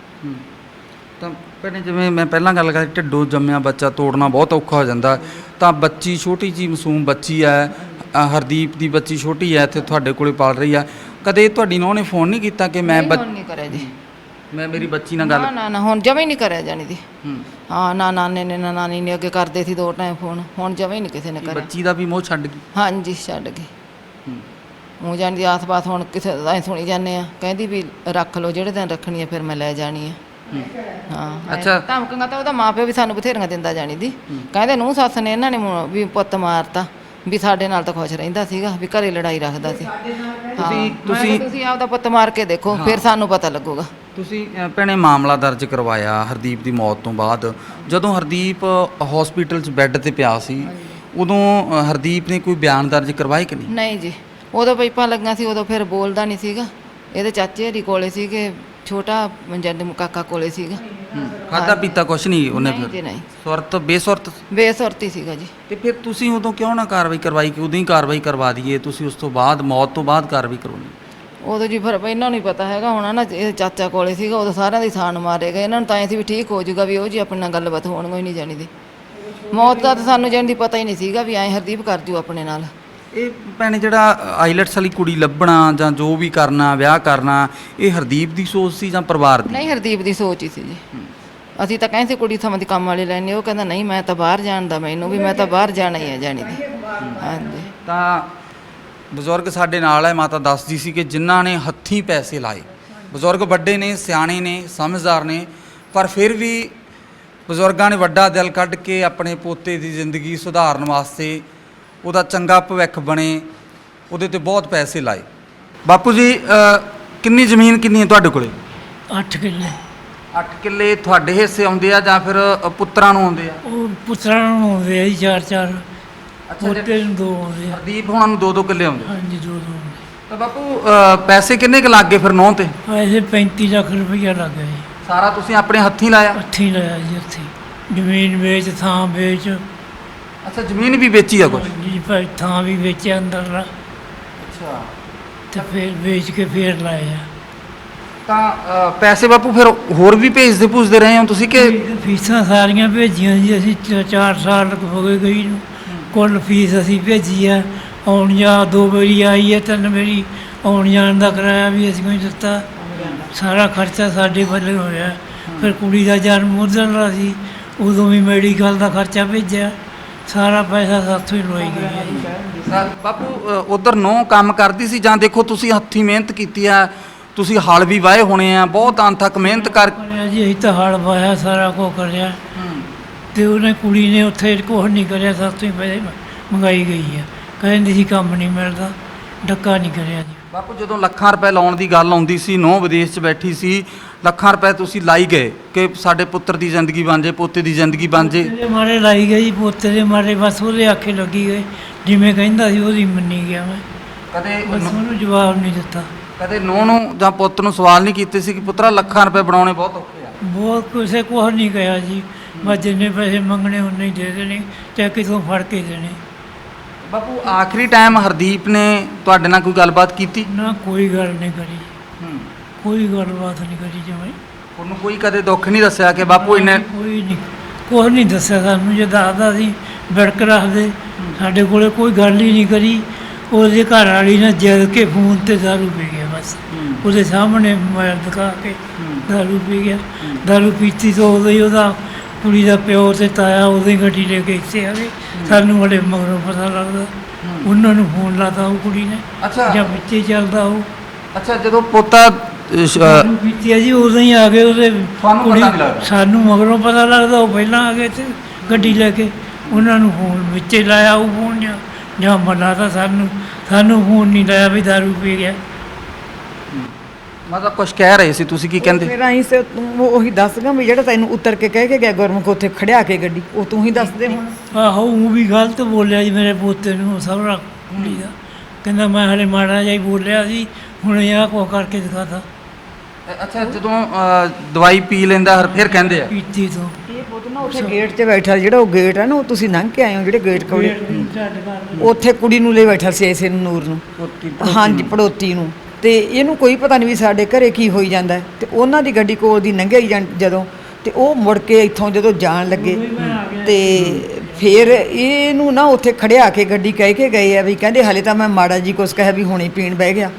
ਤਾਂ ਭੈਣੇ ਜਿਵੇਂ ਮੈਂ ਪਹਿਲਾਂ ਗੱਲ ਕਰੀ, ਢਿੱਡੋਂ ਜੰਮਿਆ ਬੱਚਾ ਤੋੜਨਾ ਬਹੁਤ ਔਖਾ ਹੋ ਜਾਂਦਾ। ਤਾਂ ਬੱਚੀ ਛੋਟੀ ਜੀ ਮਾਸੂਮ ਬੱਚੀ ਹੈ, ਹਰਦੀਪ ਦੀ ਬੱਚੀ ਛੋਟੀ ਹੈ ਇੱਥੇ ਤੁਹਾਡੇ ਕੋਲੇ ਪਲ ਰਹੀ ਆ, ਕਦੇ ਤੁਹਾਡੀ ਨੂੰਹ ਨੇ ਫੋਨ ਨਹੀਂ ਕੀਤਾ ਕਿ ਮੈਂ ਨਹੀਂ, ਹੁਣ ਨਹੀਂ ਕਰਿਆ ਜੀ। ਮੈਂ ਮੇਰੀ ਬੱਚੀ ਨਾਲ ਗੱਲ ਨਾ ਹੁਣ ਜਮਾ ਹੀ ਨਹੀਂ ਕਰਿਆ ਜਾਣੀ ਦੀ। ਹੂੰ। ਹਾਂ, ਨਾ ਨਾਨੇ ਨੇ ਨਾ ਨਾਨੀ ਨੇ ਅੱਗੇ ਕਰਦੇ ਸੀ 2 ਟਾਈਮ ਫੋਨ, ਹੁਣ ਜਮਾ ਹੀ ਨਹੀਂ ਕਿਸੇ ਨੇ ਕੀ ਕਰਿਆ। ਬੱਚੀ ਦਾ ਵੀ ਮੋਹ ਛੱਡ ਗਈ? ਹਾਂਜੀ, ਛੱਡ ਗਈ। ਹੂੰ। ਉਹ ਜਾਣੀ ਦੀ ਆਸ-ਪਾਸ ਹੁਣ ਕਿਸੇ ਦਾ ਸੁਣੀ ਜਾਂਦੇ ਆ, ਕਹਿੰਦੀ ਵੀ ਰੱਖ ਲਓ ਜਿਹੜੇ ਦਿਨ ਰੱਖਣੀ ਆ, ਫਿਰ ਮੈਂ ਲੈ ਜਾਣੀ ਆ। ਹਾਂ, ਅੱਛਾ। ਧਮਕੀਆਂ ਤਾਂ ਉਹਦਾ ਮਾਪਿਓ ਵੀ ਸਾਨੂੰ ਬਥੇਰੀਆਂ ਦਿੰਦਾ ਜਾਣੀ ਦੀ। ਕਹਿੰਦੇ ਨੂੰਹ ਸੱਸ ਨੇ ਇਹਨਾਂ ਨੇ ਵੀ ਪੁੱਤ ਮਾਰਤਾ, ਵੀ ਸਾਡੇ ਨਾਲ ਤਾਂ ਖੁਸ਼ ਰਹਿੰਦਾ ਸੀਗਾ, ਵੀ ਘਰੇ ਲੜਾਈ ਰੱਖਦਾ ਸੀ। ਤੁਸੀਂ ਆਪਦਾ ਪੁੱਤ ਮਾਰ ਕੇ ਦੇਖੋ, ਫਿਰ ਸਾਨੂੰ ਪਤਾ ਲੱਗੂਗਾ। ਤੁਸੀਂ ਭੈਣੇ ਮਾਮਲਾ ਦਰਜ ਕਰਵਾਇਆ ਹਰਦੀਪ ਦੀ ਮੌਤ ਤੋਂ ਬਾਅਦ। ਜਦੋਂ ਹਰਦੀਪ ਹਸਪੀਟਲ 'ਚ ਬੈੱਡ ਤੇ ਪਿਆ ਸੀ, ਉਦੋਂ ਹਰਦੀਪ ਨੇ ਕੋਈ ਬਿਆਨ ਦਰਜ ਕਰਵਾਏ ਕਿ ਨਹੀਂ? ਨਹੀਂ ਜੀ, ਉਦੋਂ ਪਾਈਪਾਂ ਲੱਗੀਆਂ ਸੀ, ਉਦੋਂ ਫਿਰ ਬੋਲਦਾ ਨਹੀਂ ਸੀਗਾ। ਇਹਦੇ ਚਾਚੇ ਹਰੀ ਕੋਲੇ ਸੀਗੇ, ਛੋਟਾ ਜੱਦ ਕਾਕਾ ਕੋਲੇ ਸੀਗਾ। ਖਾਧਾ ਪੀਤਾ ਕੁਛ ਨਹੀਂ ਉਹਨੇ? ਨਹੀਂ ਫਿਰ ਜੀ, ਨਹੀਂ, ਸੁਰਤ ਬੇਸੁਰਤ? ਬੇਸੁਰਤੀ ਸੀਗਾ ਜੀ। ਤੇ ਫਿਰ ਤੁਸੀਂ ਉਦੋਂ ਕਿਉਂ ਨਾ ਕਾਰਵਾਈ ਕਰਵਾਈ ਕਿ ਉਦੋਂ ਹੀ ਕਾਰਵਾਈ ਕਰਵਾ ਦਈਏ? ਤੁਸੀਂ ਉਸ ਤੋਂ ਬਾਅਦ ਮੌਤ ਤੋਂ ਬਾਅਦ ਕਾਰਵਾਈ ਕਰਵਾਉਣੀ? ਉਦੋਂ ਜੀ ਫਿਰ ਇਹਨਾਂ ਨੂੰ ਹੀ ਪਤਾ ਹੈਗਾ ਹੋਣਾ ਨਾ, ਇਹ ਚਾਚਾ ਕੋਲੇ ਸੀਗਾ, ਉਦੋਂ ਸਾਰਿਆਂ ਦੀ ਸਾਨ ਮਾਰੇ ਗਏ। ਇਹਨਾਂ ਨੂੰ ਤਾਂ ਐਂ ਸੀ ਵੀ ਠੀਕ ਹੋ ਜਾਊਗਾ, ਵੀ ਉਹ ਜੀ ਆਪਣੇ ਨਾਲ ਗੱਲਬਾਤ ਹੋਣਗੋ ਹੀ ਨਹੀਂ ਜਾਣੀ ਦੀ। ਮੌਤ ਦਾ ਤਾਂ ਸਾਨੂੰ ਜਾਣੀ ਦੀ ਪਤਾ ਹੀ ਨਹੀਂ ਸੀਗਾ ਵੀ ਐਂ ਹਰਦੀਪ ਕਰ ਜੂ ਆਪਣੇ ਨਾਲ। ਇਹ ਭੈਣੇ ਜਿਹੜਾ ਆਈਲੈਟਸ ਵਾਲੀ ਕੁੜੀ ਲੱਭਣਾ ਜਾਂ ਜੋ ਵੀ ਕਰਨਾ, ਵਿਆਹ ਕਰਨਾ, ਇਹ ਹਰਦੀਪ ਦੀ ਸੋਚ ਸੀ ਜਾਂ ਪਰਿਵਾਰ ਦੀ? ਨਹੀਂ, ਹਰਦੀਪ ਦੀ ਸੋਚ ਹੀ ਸੀ ਜੀ। ਅਸੀਂ ਤਾਂ ਕਹਿੰਦੇ ਸੀ ਕੁੜੀ ਥਾਂ ਦੀ ਕੰਮ ਵਾਲੀ ਲੈਣੀ, ਉਹ ਕਹਿੰਦਾ ਨਹੀਂ, ਮੈਂ ਤਾਂ ਬਾਹਰ ਜਾਣ ਦਾ, ਮੈਨੂੰ ਵੀ ਮੈਂ ਤਾਂ ਬਾਹਰ ਜਾਣਾ ਹੀ ਹੈ ਜਾਣੀ ਦੀ। ਹਾਂਜੀ। ਤਾਂ ਬਜ਼ੁਰਗ ਸਾਡੇ ਨਾਲ ਹੈ, ਮਾਤਾ ਦੱਸਦੀ ਸੀ ਕਿ ਜਿਨ੍ਹਾਂ ਨੇ ਹੱਥੀਂ ਪੈਸੇ ਲਾਏ, ਬਜ਼ੁਰਗ ਵੱਡੇ ਨੇ, ਸਿਆਣੇ ਨੇ, ਸਮਝਦਾਰ ਨੇ, ਪਰ ਫਿਰ ਵੀ ਬਜ਼ੁਰਗਾਂ ਨੇ ਵੱਡਾ ਦਿਲ ਕੱਢ ਕੇ ਆਪਣੇ ਪੋਤੇ ਦੀ ਜ਼ਿੰਦਗੀ ਸੁਧਾਰਨ ਵਾਸਤੇ, ਉਹਦਾ ਚੰਗਾ ਭਵਿੱਖ ਬਣੇ, ਉਹਦੇ ਤੇ ਬਹੁਤ ਪੈਸੇ ਲਾਏ। ਬਾਪੂ ਜੀ, ਕਿੰਨੀ ਜ਼ਮੀਨ ਕਿੰਨੀ ਹੈ ਤੁਹਾਡੇ ਕੋਲੇ? 8 ਕਿੱਲੇ। 8 ਕਿੱਲੇ ਤੁਹਾਡੇ ਹਿੱਸੇ ਆਉਂਦੇ ਆ ਜਾਂ ਫਿਰ ਪੁੱਤਰਾਂ ਨੂੰ ਆਉਂਦੇ ਆ? ਉਹ ਪੁੱਤਰਾਂ ਨੂੰ ਆਉਂਦੇ ਆ ਜੀ 4-4, ਪੋਤੇ ਨੂੰ 2 ਆਉਂਦੇ ਆ। ਹਰਦੀਪ ਹੁਣਾਂ ਨੂੰ 2-2 ਕਿੱਲੇ ਆਉਂਦੇ। ਹਾਂਜੀ, 2 ਆਉਂਦੇ। ਤਾਂ ਬਾਪੂ ਪੈਸੇ ਕਿੰਨੇ ਕੁ ਲੱਗ ਗਏ ਫਿਰ ਨੌਂ ਤੇ? ਪੈਸੇ 35 ਲੱਖ ਰੁਪਈਆ ਲੱਗ ਗਿਆ ਜੀ। ਸਾਰਾ ਤੁਸੀਂ ਆਪਣੇ ਹੱਥੀਂ ਲਾਇਆ? ਹੱਥੀਂ ਲਾਇਆ ਜੀ, ਹੱਥੀਂ। ਜ਼ਮੀਨ ਵੇਚ, ਥਾਂ ਵੇਚ। ਅੱਛਾ, ਜ਼ਮੀਨ ਵੀ ਵੇਚੀ ਆ ਕੁਛ? ਜੀ ਭਾਈ, ਥਾਂ ਵੀ ਵੇਚਿਆ ਅੰਦਰਲਾ, ਅੱਛਾ। ਤੇ ਫਿਰ ਵੇਚ ਕੇ ਫਿਰ ਲਾਇਆ। ਤਾਂ ਪੈਸੇ ਬਾਪੂ ਫਿਰ ਹੋਰ ਵੀ ਭੇਜਦੇ ਭੁਜਦੇ ਰਹੇ ਹੋ ਤੁਸੀਂ ਕਿ? ਫੀਸਾਂ ਸਾਰੀਆਂ ਭੇਜੀਆਂ ਜੀ ਅਸੀਂ, 4 ਸਾਲ ਹੋ ਗਏ ਗਈ ਨੂੰ। ਕੁੱਲ ਫੀਸ ਅਸੀਂ ਭੇਜੀ ਆ। ਆਉਣ ਜਾ 2 ਵਾਰੀ ਆਈ ਹੈ, 3 ਵਾਰੀ ਆਉਣ ਜਾਣ ਦਾ ਕਿਰਾਇਆ ਵੀ ਅਸੀਂ ਕੋਈ ਦਿੱਤਾ। ਸਾਰਾ ਖਰਚਾ ਸਾਡੇ ਵੱਲੋਂ ਹੋਇਆ। ਫਿਰ ਕੁੜੀ ਦਾ ਜਨਮ ਉਧਰ ਦਾ ਸੀ, ਉਦੋਂ ਵੀ ਮੈਡੀਕਲ ਦਾ ਖਰਚਾ ਭੇਜਿਆ। ਸਾਰਾ ਪੈਸਾ ਸਾਥੋਂ ਹੀ ਲਵਾਈ ਗਈ ਹੈ ਜੀ। ਬਾਪੂ ਉਧਰ ਨੌ ਕੰਮ ਕਰਦੀ ਸੀ ਜਾਂ ਦੇਖੋ ਤੁਸੀਂ ਹੱਥੀਂ ਮਿਹਨਤ ਕੀਤੀ ਆ, ਤੁਸੀਂ ਹਲ ਵੀ ਵਾਏ ਹੋਣੇ ਆ, ਬਹੁਤ ਅੰਤ ਮਿਹਨਤ ਕਰ ਕਰਿਆ ਜੀ, ਅਸੀਂ ਤਾਂ ਹਲ ਵਾਇਆ, ਸਾਰਾ ਕੁਝ ਕਰਿਆ। ਤੇ ਉਹਨੇ ਕੁੜੀ ਨੇ ਉੱਥੇ ਕੁਛ ਨਹੀਂ ਕਰਿਆ, ਸਾਥੋਂ ਹੀ ਪੈਸੇ ਮੰਗਾਈ ਗਈ ਹੈ। ਕਹਿੰਦੀ ਸੀ ਕੰਮ ਨਹੀਂ ਮਿਲਦਾ, ਡੱਕਾ ਨਹੀਂ ਕਰਿਆ ਜੀ। ਬਾਪੂ ਜਦੋਂ ਲੱਖਾਂ ਰੁਪਏ ਲਾਉਣ ਦੀ ਗੱਲ ਆਉਂਦੀ ਸੀ, ਨੌ ਵਿਦੇਸ਼ 'ਚ ਬੈਠੀ ਸੀ, ਲੱਖਾਂ ਰੁਪਏ ਤੁਸੀਂ ਲਾਈ ਗਏ ਕਿ ਸਾਡੇ ਪੁੱਤਰ ਦੀ ਜ਼ਿੰਦਗੀ ਬਣ ਜੇ, ਪੋਤੇ ਦੀ ਜ਼ਿੰਦਗੀ ਬਣ ਜੇ। ਪੋਤੇ ਦੇ ਮਾਰੇ ਲਾਈ ਗਈ, ਪੋਤੇ ਦੇ ਮਾਰੇ ਬਸ ਉਹਦੇ ਆਖੇ ਲੱਗੀ ਗਏ, ਜਿਵੇਂ ਕਹਿੰਦਾ ਸੀ ਉਹਦੀ ਮੰਨੀ ਗਿਆ ਮੈਂ। ਕਦੇ ਬਸ ਉਹਨੂੰ ਜਵਾਬ ਨਹੀਂ ਦਿੱਤਾ। ਕਦੇ ਨੌ ਨੂੰ ਜਾਂ ਪੁੱਤ ਨੂੰ ਸਵਾਲ ਨਹੀਂ ਕੀਤੇ ਸੀ ਕਿ ਪੁੱਤਰਾ ਲੱਖਾਂ ਰੁਪਏ ਬਣਾਉਣੇ ਬਹੁਤ ਔਖੇ ਆ? ਬਹੁਤ ਕਿਸੇ ਕੁਛ ਨਹੀਂ ਕਿਹਾ ਜੀ, ਬਸ ਜਿੰਨੇ ਪੈਸੇ ਮੰਗਣੇ ਉਨੇ ਹੀ ਦੇ ਦੇਣੇ, ਚਾਹੇ ਕਿਤੋਂ ਫੜ ਕੇ ਦੇਣੇ। ਬਾਪੂ ਆਖਰੀ ਟਾਈਮ ਹਰਦੀਪ ਨੇ ਤੁਹਾਡੇ ਨਾਲ ਕੋਈ ਗੱਲਬਾਤ ਕੀਤੀ? ਨਾ ਕੋਈ ਗੱਲ ਨਹੀਂ ਕਰੀ, ਕੋਈ ਗੱਲਬਾਤ ਨਹੀਂ ਕਰੀ ਜਮਾਈ। ਉਹਨੂੰ ਕੋਈ ਕਦੇ ਦੁੱਖ ਨਹੀਂ ਦੱਸਿਆ ਕਿ ਬਾਪੂ ਇਹਨੇ? ਕੋਈ ਨਹੀਂ, ਕੁਛ ਨਹੀਂ ਦੱਸਿਆ ਸਾਨੂੰ। ਜੇ ਦੱਸਦਾ ਸੀ ਵਿੜਕ ਰੱਖਦੇ, ਸਾਡੇ ਕੋਲੇ ਕੋਈ ਗੱਲ ਹੀ ਨਹੀਂ ਕਰੀ। ਉਹਦੇ ਘਰ ਵਾਲੀ ਨੇ ਜਿੱਦ ਕੇ ਫੋਨ ਤੇ ਦਾਰੂ ਪੀ ਗਿਆ, ਬਸ ਉਹਦੇ ਸਾਹਮਣੇ ਮੋਬਾਈਲ ਦਿਖਾ ਕੇ ਦਾਰੂ ਪੀ ਗਿਆ। ਦਾਰੂ ਪੀਤੀ ਤੋਂ ਉਦੋਂ ਹੀ ਉਹਦਾ ਕੁੜੀ ਦਾ ਪਿਓ ਤੇ ਤਾਇਆ ਉਦੋਂ ਹੀ ਗੱਡੀ ਲੈ ਕੇ ਇੱਥੇ ਆ ਗਏ। ਸਾਨੂੰ ਬੜੇ ਮਗਰੋਂ ਪਤਾ ਲੱਗਦਾ, ਉਹਨਾਂ ਨੂੰ ਫੋਨ ਲਾਤਾ ਉਹ ਕੁੜੀ ਨੇ। ਅੱਛਾ। ਜਾਂ ਵਿੱਚੇ ਚੱਲਦਾ ਉਹ। ਅੱਛਾ, ਜਦੋਂ ਪੋਤਾ ਦਾਰੂ ਪੀਤੀ ਆ ਜੀ, ਉਦੋਂ ਹੀ ਆ ਗਏ ਉਹਦੇ। ਤੁਹਾਨੂੰ ਪਤਾ ਨਹੀਂ ਲੱਗਦਾ? ਸਾਨੂੰ ਮਗਰੋਂ ਪਤਾ ਲੱਗਦਾ, ਉਹ ਪਹਿਲਾਂ ਆ ਗਏ ਤੇ ਗੱਡੀ ਲੈ ਕੇ। ਉਹਨਾਂ ਨੂੰ ਫੋਨ ਵਿੱਚੇ ਲਾਇਆ ਉਹ ਫੋਨ, ਜਾਂ ਮਨਾ ਤਾਂ ਸਾਨੂੰ ਫੋਨ ਨਹੀਂ ਲਾਇਆ ਵੀ ਦਾਰੂ ਪੀ ਗਿਆ। ਮਤਲਬ ਕੁਝ ਕਹਿ ਰਹੇ ਸੀ ਤੁਸੀਂ, ਕੀ ਕਹਿੰਦੇ? ਫਿਰ ਆਈ ਸੇ ਤੂੰ ਉਹੀ ਦੱਸਗਾ ਵੀ ਜਿਹੜਾ ਤੈਨੂੰ ਉਤਰ ਕੇ ਕਹਿ ਕੇ ਗਿਆ ਗੁਰਮੁਖ ਉੱਥੇ ਖੜਿਆ ਕੇ ਗੱਡੀ, ਉਹ ਤੂੰ ਹੀ ਦੱਸ ਦੇ ਹੁਣ। ਆਹੋ, ਉਹ ਵੀ ਗਲਤ ਬੋਲਿਆ ਜੀ ਮੇਰੇ ਪੋਤੇ ਨੂੰ, ਸਹੁਰਾ ਕੁੜੀ ਦਾ। ਕਹਿੰਦਾ ਮੈਂ ਹਲੇ ਮਾੜਾ ਜਿਹਾ ਹੀ ਬੋਲਿਆ ਸੀ, ਹੁਣ ਆਹ ਕੁਛ ਕਰਕੇ ਦਿਖਾਤਾ। ਅੱਛਾ, ਜਦੋਂ ਦਵਾਈ ਪੀ ਲੈਂਦਾ ਫਿਰ ਕਹਿੰਦੇ ਆ? ਪੀਤੀ ਤੋਂ ਇਹ ਪੁੱਤ ਨਾ ਉੱਥੇ ਗੇਟ 'ਤੇ ਬੈਠਾ, ਜਿਹੜਾ ਉਹ ਗੇਟ ਹੈ ਨਾ, ਉਹ ਤੁਸੀਂ ਲੰਘ ਕੇ ਆਏ ਹੋ ਜਿਹੜੇ ਗੇਟ ਕੋਲੇ, ਉੱਥੇ ਕੁੜੀ ਨੂੰ ਲੈ ਬੈਠਾ ਸੀ ਇਸੇ ਨੂੰ, ਨੂਰ ਨੂੰ। ਹਾਂਜੀ, ਪੜੋਤੀ ਨੂੰ। ਤੇ ਇਹਨੂੰ ਕੋਈ ਪਤਾ ਨਹੀਂ ਵੀ ਸਾਡੇ ਘਰੇ ਕੀ ਹੋਈ ਜਾਂਦਾ ਹੈ। ਤੇ ਉਹਨਾਂ ਦੀ ਗੱਡੀ ਕੋਲ ਦੀ ਲੰਘਿਆ ਹੀ ਜਦੋਂ, ਤੇ ਉਹ ਮੁੜ ਕੇ ਇੱਥੋਂ ਜਦੋਂ ਜਾਣ ਲੱਗੇ ਤੇ ਫਿਰ ਇਹਨੂੰ ਨਾ ਉੱਥੇ ਖੜਿਆ ਕੇ ਗੱਡੀ ਕਹਿ ਕੇ ਗਏ ਆ ਵੀ ਕਹਿੰਦੇ ਹਲੇ ਤਾਂ ਮੈਂ ਮਾੜਾ ਜੀ ਕੁਛ ਕਹਿਆ ਵੀ ਹੁਣੇ ਪੀਣ ਬਹਿ ਗਿਆ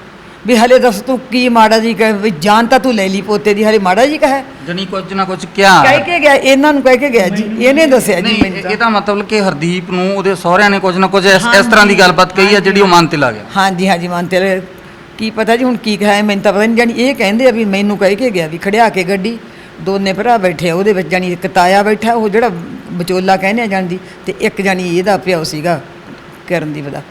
ਵੀ ਹਲੇ ਦੱਸ ਤੂੰ ਕੀ ਮਾੜਾ ਜੀ ਕਹੇ ਵੀ ਜਾਨ ਤਾਂ ਤੂੰ ਲੈ ਲਈ ਪੋਤੇ ਦੀ ਹਲੇ ਮਾੜਾ ਜੀ ਕਹੇ ਜਣੀ ਕੁਝ ਨਾ ਕੁਝ ਕਿਹਾ ਕਹਿ ਕੇ ਗਿਆ ਇਹਨਾਂ ਨੂੰ ਕਹਿ ਕੇ ਗਿਆ ਜੀ ਇਹਨੇ ਦੱਸਿਆ ਜੀ ਨਹੀਂ ਮੈਨੂੰ ਇਹਦਾ ਮਤਲਬ ਕਿ ਹਰਦੀਪ ਨੂੰ ਉਹਦੇ ਸਹੁਰਿਆਂ ਨੇ ਕੁਝ ਨਾ ਕੁਝ ਇਸ ਤਰ੍ਹਾਂ ਦੀ ਗੱਲਬਾਤ ਕਹੀ ਹੈ ਜਿਹੜੀ ਉਹ ਮਨ ਤੇ ਲਾ ਗਿਆ। ਹਾਂਜੀ ਹਾਂਜੀ ਮਨ ਤੇ ਕੀ ਪਤਾ ਜੀ ਹੁਣ ਕੀ ਕਹੇ ਮੈਨੂੰ ਤਾਂ ਪਤਾ ਨਹੀਂ ਜਾਣੀ ਇਹ ਕਹਿੰਦੇ ਆ ਵੀ ਮੈਨੂੰ ਕਹਿ ਕੇ ਗਿਆ ਵੀ ਖੜਿਆ ਕੇ ਗੱਡੀ ਦੋਨੇ ਭਰਾ ਬੈਠੇ ਆ ਉਹਦੇ ਵਿੱਚ ਜਾਣੀ ਇੱਕ ਤਾਇਆ ਬੈਠਾ ਉਹ ਜਿਹੜਾ ਵਿਚੋਲਾ ਕਹਿੰਦੇ ਆ ਜਾਣੀ ਤੇ ਇੱਕ ਜਾਣੀ ਇਹਦਾ ਪਿਓ ਸੀਗਾ ਕਰਨਦੀਪ ਦਾ।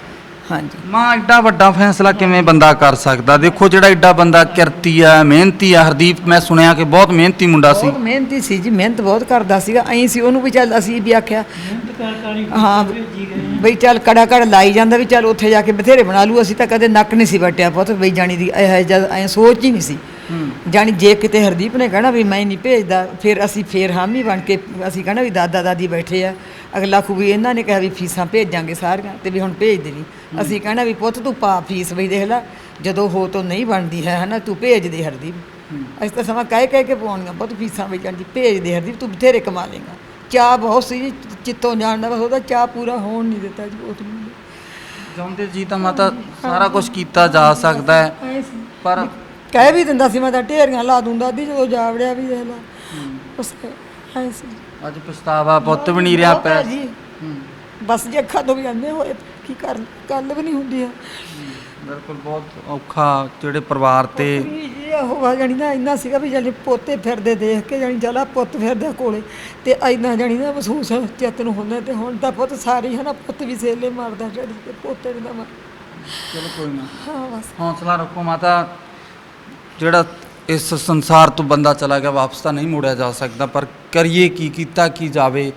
ਹਾਂਜੀ ਮਾਂ ਐਡਾ ਵੱਡਾ ਫੈਸਲਾ ਕਿਵੇਂ ਬੰਦਾ ਕਰ ਸਕਦਾ? ਦੇਖੋ ਜਿਹੜਾ ਐਡਾ ਬੰਦਾ ਕਿਰਤੀ ਆ ਮਿਹਨਤੀ ਆ ਹਰਦੀਪ, ਮੈਂ ਸੁਣਿਆ ਕਿ ਬਹੁਤ ਮਿਹਨਤੀ ਮੁੰਡਾ ਸੀ। ਬਹੁਤ ਮਿਹਨਤੀ ਸੀ ਜੀ ਮਿਹਨਤ ਬਹੁਤ ਕਰਦਾ ਸੀਗਾ ਐਂ ਸੀ ਉਹਨੂੰ ਵੀ ਚੱਲ ਅਸੀਂ ਵੀ ਆਖਿਆ ਹਾਂ ਬਈ ਚੱਲ ਕੜਾ ਕੜ ਲਾਈ ਜਾਂਦਾ ਵੀ ਚੱਲ ਉੱਥੇ ਜਾ ਕੇ ਬਥੇਰੇ ਬਣਾ ਲੂ ਅਸੀਂ ਤਾਂ ਕਦੇ ਨੱਕ ਨਹੀਂ ਸੀ ਵੱਟਿਆ ਪੁੱਤ ਬਈ ਜਾਣੀ ਦੀ ਇਹ ਜਦ ਐਂ ਸੋਚ ਹੀ ਨਹੀਂ ਸੀ ਜਾਣੀ ਜੇ ਕਿਤੇ ਹਰਦੀਪ ਨੇ ਕਹਿਣਾ ਵੀ ਮੈਂ ਨਹੀਂ ਭੇਜਦਾ ਫਿਰ ਅਸੀਂ ਫੇਰ ਹਾਮੀ ਬਣ ਕੇ ਅਸੀਂ ਕਹਿਣਾ ਵੀ ਦਾਦਾ ਦਾਦੀ ਬੈਠੇ ਆ ਅਗਲਾ ਖੂ ਵੀ ਇਹਨਾਂ ਨੇ ਕਿਹਾ ਵੀ ਫੀਸਾਂ ਭੇਜਾਂਗੇ ਸਾਰੀਆਂ ਤੇ ਵੀ ਹੁਣ ਭੇਜ ਦੇਣੀ ਅਸੀਂ ਕਹਿਣਾ ਵੀ ਪੁੱਤ ਤੂੰ ਪਾ ਫੀਸ ਬਈ ਦੇਖ ਲੈ ਜਦੋਂ ਹੋ ਤੋਂ ਨਹੀਂ ਬਣਦੀ ਹੈ ਹਨਾ ਤੂੰ ਭੇਜ ਦੇ ਹਰਦੀਪ ਅਸੀਂ ਤਾਂ ਸਮਾਂ ਕਹਿ ਕੇ ਪਾਉਣੀਆਂ ਪੁੱਤ ਫੀਸਾਂ ਬਈ ਜਾਂਦੀ ਭੇਜ ਦੇ ਹਰਦੀਪ ਤੂੰ ਬਥੇਰੇ ਕਮਾ ਲੇਗਾ ਚਾਹ ਬਹੁਤ ਸੀ ਜੀ ਚਿੱਤੋਂ ਜਾਣਦਾ ਬਸ ਉਹਦਾ ਚਾਹ ਪੂਰਾ ਹੋਣ ਨਹੀਂ ਦਿੱਤਾ ਜੀ ਉਸ ਨੂੰ ਚਾਹੁੰਦੇ ਜੀ ਤਾਂ ਮਾਤਾ ਸਾਰਾ ਕੁਝ ਕੀਤਾ ਜਾ ਸਕਦਾ ਹੈ ਪਰ ਕਹਿ ਵੀ ਦਿੰਦਾ ਸੀ ਮੈਂ ਤਾਂ ਢੇਰੀਆਂ ਲਾ ਦੂੰਦਾ ਦੀ ਜਦੋਂ ਜਾਵੜਿਆ ਵੀ ਦੇਖ ਲਾ ਬਸ ਐ ਸੀ ਅੱਜ ਪਛਤਾਵਾ ਪੁੱਤ ਵੀ ਨਹੀਂ ਰਿਹਾ ਪੈ ਜੀ ਬਸ ਜੇ ਅੱਖਾਂ ਤੋਂ ਵੀ ਅੰਨੇ ਹੋਏ ਕੀ ਕਰਨ ਗੱਲ ਵੀ ਨਹੀਂ ਹੁੰਦੀ ਆ ਬਿਲਕੁਲ ਬਹੁਤ ਔਖਾ ਜਿਹੜੇ ਪਰਿਵਾਰ ਤੇ ਜੀ ਉਹ ਜਾਣੀ ਨਾ ਇੰਨਾ ਸੀਗਾ ਵੀ ਜਾਨੀ ਪੋਤੇ ਫਿਰਦੇ ਦੇਖ ਕੇ ਜਾਨੀ ਜਲਾ ਪੁੱਤ ਫਿਰਦੇ ਕੋਲੇ ਤੇ ਇੰਨਾ ਜਾਨੀ ਨਾ ਮਹਿਸੂਸ ਚਿੱਤ ਨੂੰ ਹੁੰਦਾ ਤੇ ਹੁਣ ਤਾਂ ਪੁੱਤ ਸਾਰੀ ਹੈ ਨਾ ਪੁੱਤ ਵੀ ਸੇਲੇ ਮਾਰਦਾ ਜਿਹੜੀ ਤੇ ਪੋਤੇ ਦਾ ਮਾਰ ਚਲੋ ਕੋਈ ਨਾ ਹਾਂ ਬਸ ਹੌਸਲਾ ਰੱਖੋ ਮਾਤਾ। ਜਿਹੜਾ ਇਸ ਸੰਸਾਰ ਤੋਂ ਬੰਦਾ ਚਲਾ ਗਿਆ ਵਾਪਸ ਤਾਂ ਨਹੀਂ ਮੋੜਿਆ ਜਾ ਸਕਦਾ ਪਰ ਕਰੀਏ ਕੀ ਕੀਤਾ ਕੀ ਜਾਵੇ।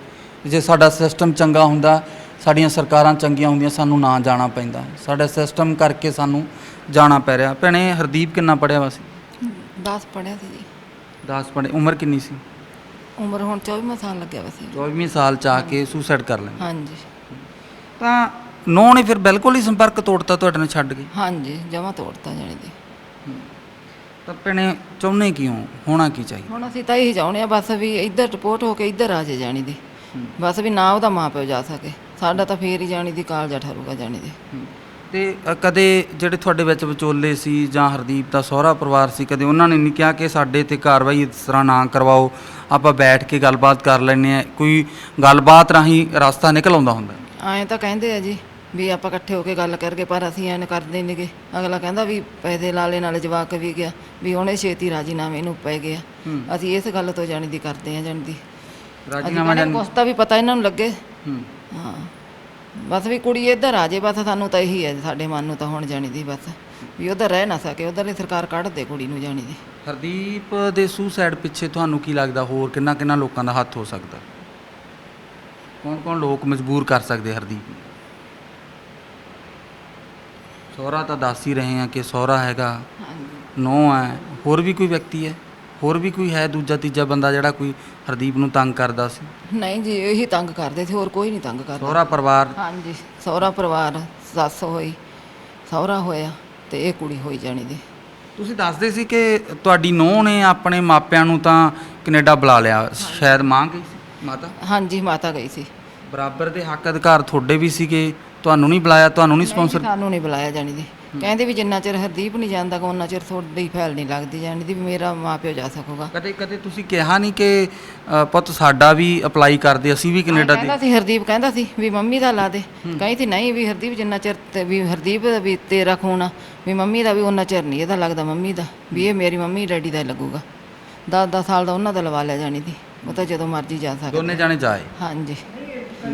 ਜੇ ਸਾਡਾ ਸਿਸਟਮ ਚੰਗਾ ਹੁੰਦਾ ਸਾਡੀਆਂ ਸਰਕਾਰਾਂ ਚੰਗੀਆਂ ਹੁੰਦੀਆਂ ਸਾਨੂੰ ਨਾ ਜਾਣਾ ਪੈਂਦਾ ਸਾਡਾ ਸਿਸਟਮ ਕਰਕੇ ਸਾਨੂੰ ਜਾਣਾ ਪੈ ਰਿਹਾ। ਭੈਣੇ ਹਰਦੀਪ ਕਿੰਨਾ ਪੜ੍ਹਿਆ ਵਾ ਸੀ? 10 ਪੜਿਆ ਸੀ ਜੀ 10 ਪੜ੍ਹੇ। ਉਮਰ ਕਿੰਨੀ ਸੀ? ਉਮਰ ਹੁਣ 24ਵਾਂ ਸਾਲ ਲੱਗਿਆ ਵਾ ਸੀ 24ਵੀਂ ਸਾਲ ਚ ਆ ਕੇ ਸੁਸਾਈਡ ਕਰ ਲੈਂਦਾ ਹਾਂਜੀ ਤਾਂ ਨੌ ਨੇ ਫਿਰ ਬਿਲਕੁਲ ਹੀ ਸੰਪਰਕ ਤੋੜਤਾ ਤੁਹਾਡੇ ਨਾਲ ਛੱਡ ਗਈ? ਹਾਂਜੀ ਜਮਾਂ ਤੋੜਤਾ ਜਾਣੀ ਦੀ। ਤਾਂ ਭੈਣੇ ਚਾਹੁੰਦੇ ਕਿਉਂ ਹੋਣਾ ਕੀ ਚਾਹੀਦਾ? ਹੁਣ ਅਸੀਂ ਤਾਂ ਇਹੀ ਚਾਹੁੰਦੇ ਆ ਬਸ ਵੀ ਇੱਧਰ ਰਿਪੋਰਟ ਹੋ ਕੇ ਇੱਧਰ ਆ ਜੇ ਜਾਣੀ ਦੀ ਬਸ ਵੀ ਨਾ ਉਹਦਾ ਮਾਂ ਪਿਓ ਜਾ ਸਕੇ ਸਾਡਾ ਤਾਂ ਫੇਰ ਹੀ ਜਾਣੀ ਦੀ ਕਾਲਜਾ ਠਰੂਗਾ ਜਾਣੀ ਦੀ। ਤੇ ਕਦੇ ਜਿਹੜੇ ਤੁਹਾਡੇ ਵਿੱਚ ਵਿਚੋਲੇ ਸੀ ਜਾਂ ਹਰਦੀਪ ਦਾ ਸਹੁਰਾ ਪਰਿਵਾਰ ਸੀ ਕਦੇ ਉਹਨਾਂ ਨੇ ਨਹੀਂ ਕਿਹਾ ਕਿ ਸਾਡੇ ਤੇ ਕਾਰਵਾਈ ਇਸ ਤਰ੍ਹਾਂ ਨਾ ਕਰਵਾਓ ਆਪਾਂ ਬੈਠ ਕੇ ਗੱਲਬਾਤ ਕਰ ਲੈਂਦੇ ਆ ਕੋਈ ਗੱਲਬਾਤ ਰਾਹੀਂ ਰਸਤਾ ਨਿਕਲ ਆਉਂਦਾ ਹੁੰਦਾ? ਐਂ ਤਾਂ ਕਹਿੰਦੇ ਆ ਜੀ ਵੀ ਆਪਾਂ ਇਕੱਠੇ ਹੋ ਕੇ ਗੱਲ ਕਰਕੇ ਪਰ ਅਸੀਂ ਐਂ ਕਰਦੇ ਨਹੀਂਗੇ। ਅਗਲਾ ਕਹਿੰਦਾ ਵੀ ਪੈਸੇ ਲਾਲੇ ਨਾਲੇ ਜਵਾਕ ਵੀ ਗਿਆ ਵੀ ਉਹਨੇ ਛੇਤੀ ਰਾਜੀਨਾਮੇ ਨੂੰ ਪੈ ਗਿਆ। ਅਸੀਂ ਇਸ ਗੱਲ ਤੋਂ ਜਾਣੀ ਦੀ ਕਰਦੇ ਆ ਜਾਣੀ ਦੀ ਰਾਜੀਨਾਮਾ ਕੁਛ ਤਾਂ ਵੀ ਪਤਾ ਇਹਨਾਂ ਨੂੰ ਲੱਗੇ। ਹੂੰ ਹਾਂ ਬਸ ਵੀ ਕੁੜੀ ਇੱਧਰ ਆ ਜੇ ਬਸ ਸਾਨੂੰ ਤਾਂ ਇਹੀ ਹੈ ਸਾਡੇ ਮਨ ਨੂੰ ਤਾਂ ਹੁਣ ਜਾਣੀ ਦੀ ਬਸ ਵੀ ਉੱਧਰ ਰਹਿ ਨਾ ਸਕੇ ਉੱਧਰਲੀ ਸਰਕਾਰ ਕੱਢ ਦੇ ਕੁੜੀ ਨੂੰ ਜਾਣੀ ਦੀ। ਹਰਦੀਪ ਦੇ ਸੁਸਾਈਡ ਪਿੱਛੇ ਤੁਹਾਨੂੰ ਕੀ ਲੱਗਦਾ ਹੋਰ ਕਿੰਨਾ ਕਿੰਨਾ ਲੋਕਾਂ ਦਾ ਹੱਥ ਹੋ ਸਕਦਾ? ਕੌਣ ਕੌਣ ਲੋਕ ਮਜਬੂਰ ਕਰ ਸਕਦੇ ਹਰਦੀਪ ਨੂੰ? ਸਹੁਰਾ ਤਾਂ ਦੱਸ ਹੀ ਰਹੇ ਆ ਕਿ ਸਹੁਰਾ ਹੈਗਾ ਨੌਂ ਹੈ ਹੋਰ ਵੀ ਕੋਈ ਵਿਅਕਤੀ ਹੈ ਹੋਰ ਵੀ ਕੋਈ ਹੈ ਦੂਜਾ ਤੀਜਾ ਬੰਦਾ ਜਿਹੜਾ ਕੋਈ ਹਰਦੀਪ ਨੂੰ ਤੰਗ ਕਰਦਾ ਸੀ? ਨਹੀਂ ਜੀ ਇਹੀ ਤੰਗ ਕਰਦੇ ਸੀ ਹੋਰ ਕੋਈ ਨਹੀਂ ਤੰਗ ਕਰਦਾ। ਸਹੁਰਾ ਪਰਿਵਾਰ? ਹਾਂਜੀ ਸਹੁਰਾ ਪਰਿਵਾਰ ਸੱਸ ਹੋਈ ਸਹੁਰਾ ਹੋਇਆ ਤੇ ਇਹ ਕੁੜੀ ਹੋਈ ਜਾਣੀ ਦੀ। ਤੁਸੀਂ ਦੱਸਦੇ ਸੀ ਕਿ ਤੁਹਾਡੀ ਨੂੰਹ ਨੇ ਆਪਣੇ ਮਾਪਿਆਂ ਨੂੰ ਤਾਂ ਕੈਨੇਡਾ ਬੁਲਾ ਲਿਆ ਸ਼ਾਇਦ ਮਾਂ ਗਈ ਸੀ ਮਾਤਾ? ਹਾਂਜੀ ਮਾਤਾ ਗਈ ਸੀ। ਬਰਾਬਰ ਦੇ ਹੱਕ ਅਧਿਕਾਰ ਤੁਹਾਡੇ ਵੀ ਸੀਗੇ ਤੁਹਾਨੂੰ ਨਹੀਂ ਬੁਲਾਇਆ ਤੁਹਾਨੂੰ ਨਹੀਂ ਸਪਾਂਸਰ? ਸਾਨੂੰ ਨਹੀਂ ਬੁਲਾਇਆ ਜਾਣੀ ਦੀ ਕਹਿੰਦੇ ਵੀ ਜਿੰਨਾ ਚਿਰ ਹਰਦੀਪ ਨਹੀਂ ਜਾਂਦਾ ਉਹਨਾਂ ਚਿਰ ਤੁਹਾਡੀ ਫੈਲ ਨਹੀਂ ਲੱਗਦੀ ਜਾਣੀ ਦੀ ਵੀ ਮੇਰਾ ਮਾਂ ਪਿਓ ਜਾ ਸਕੂਗਾ। ਕਦੇ ਕਦੇ ਤੁਸੀਂ ਕਿਹਾ ਨਹੀਂ ਕਿ ਪੁੱਤ ਸਾਡਾ ਵੀ ਅਪਲਾਈ ਕਰਦੇ ਅਸੀਂ ਵੀ ਕੈਨੇਡਾ ਕਹਿੰਦਾ ਦੇ? ਸੀ ਹਰਦੀਪ ਕਹਿੰਦਾ ਸੀ ਵੀ ਮੰਮੀ ਦਾ ਲਾ ਦੇ ਕਹੀ ਸੀ ਨਹੀਂ ਵੀ ਹਰਦੀਪ ਜਿੰਨਾ ਚਿਰ ਵੀ ਹਰਦੀਪ ਦਾ ਵੀ ਤੇਰਾ ਖੂਨ ਆ ਵੀ ਮੰਮੀ ਦਾ ਵੀ ਉਹਨਾਂ ਚਿਰ ਨਹੀਂ ਇਹਦਾ ਲੱਗਦਾ ਮੰਮੀ ਦਾ ਵੀ ਇਹ ਮੇਰੀ ਮੰਮੀ ਡੈਡੀ ਦਾ ਲੱਗੂਗਾ। 10 ਸਾਲ ਦਾ ਉਹਨਾਂ ਦਾ ਲਵਾ ਲਿਆ ਜਾਣੀ ਦੀ ਉਹ ਤਾਂ ਜਦੋਂ ਮਰਜ਼ੀ ਜਾ ਸਕਦਾ। ਦੋਨੇ ਜਾਣੇ ਜਾਏ? ਹਾਂਜੀ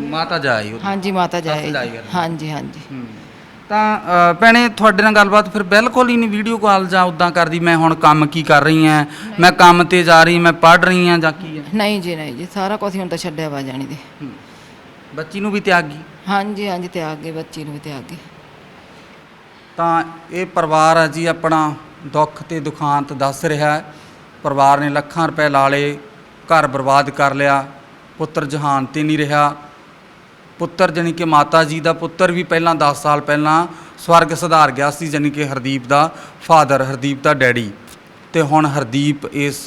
ਮਾਤਾ ਜਾਏ? ਹਾਂਜੀ ਮਾਤਾ ਜਾਏ ਜਾਏ ਫਿਰ। ਹਾਂਜੀ ਹਾਂਜੀ ਤਾਂ ਭੈਣੇ ਤੁਹਾਡੇ ਨਾਲ ਗੱਲਬਾਤ ਫਿਰ ਬਿਲਕੁਲ ਹੀ ਨਹੀਂ ਵੀਡੀਓ ਕਾਲ ਜਾਂ ਉੱਦਾਂ ਕਰਦੀ ਮੈਂ ਹੁਣ ਕੰਮ ਕੀ ਕਰ ਰਹੀ ਹਾਂ ਮੈਂ ਕੰਮ ਤੇ ਜਾ ਰਹੀ ਮੈਂ ਪੜ੍ਹ ਰਹੀ ਹਾਂ ਜਾਂ ਕੀ ਹੈ? ਨਹੀਂ ਜੀ ਸਾਰਾ ਕੁਝ ਹੁਣ ਤਾਂ ਛੱਡਿਆ ਵਾ ਜਾਣੀ ਦੀ। ਬੱਚੀ ਨੂੰ ਵੀ ਤਿਆਗੀ? ਹਾਂਜੀ ਹਾਂਜੀ ਤਿਆਗ ਗਏ ਬੱਚੀ ਨੂੰ ਵੀ ਤਿਆਗ ਗਏ। ਤਾਂ ਇਹ ਪਰਿਵਾਰ ਹੈ ਜੀ ਆਪਣਾ ਦੁੱਖ ਤੇ ਦੁਖਾਂਤ ਦੱਸ ਰਿਹਾ ਹੈ। ਪਰਿਵਾਰ ਨੇ ਲੱਖਾਂ ਰੁਪਏ ਲਾ ਲਏ ਘਰ ਬਰਬਾਦ ਕਰ ਲਿਆ ਪੁੱਤਰ ਜਹਾਨ ਤੇ ਨਹੀਂ ਰਿਹਾ। ਪੁੱਤਰ ਜਾਣੀ ਕਿ ਮਾਤਾ ਜੀ ਦਾ ਪੁੱਤਰ ਵੀ ਪਹਿਲਾਂ 10 ਸਾਲ ਪਹਿਲਾਂ ਸਵਰਗ ਸਿਧਾਰ ਗਿਆ ਸੀ ਜਾਣੀ ਕਿ ਹਰਦੀਪ ਦਾ ਫਾਦਰ ਹਰਦੀਪ ਦਾ ਡੈਡੀ ਤੇ ਹੁਣ ਹਰਦੀਪ ਇਸ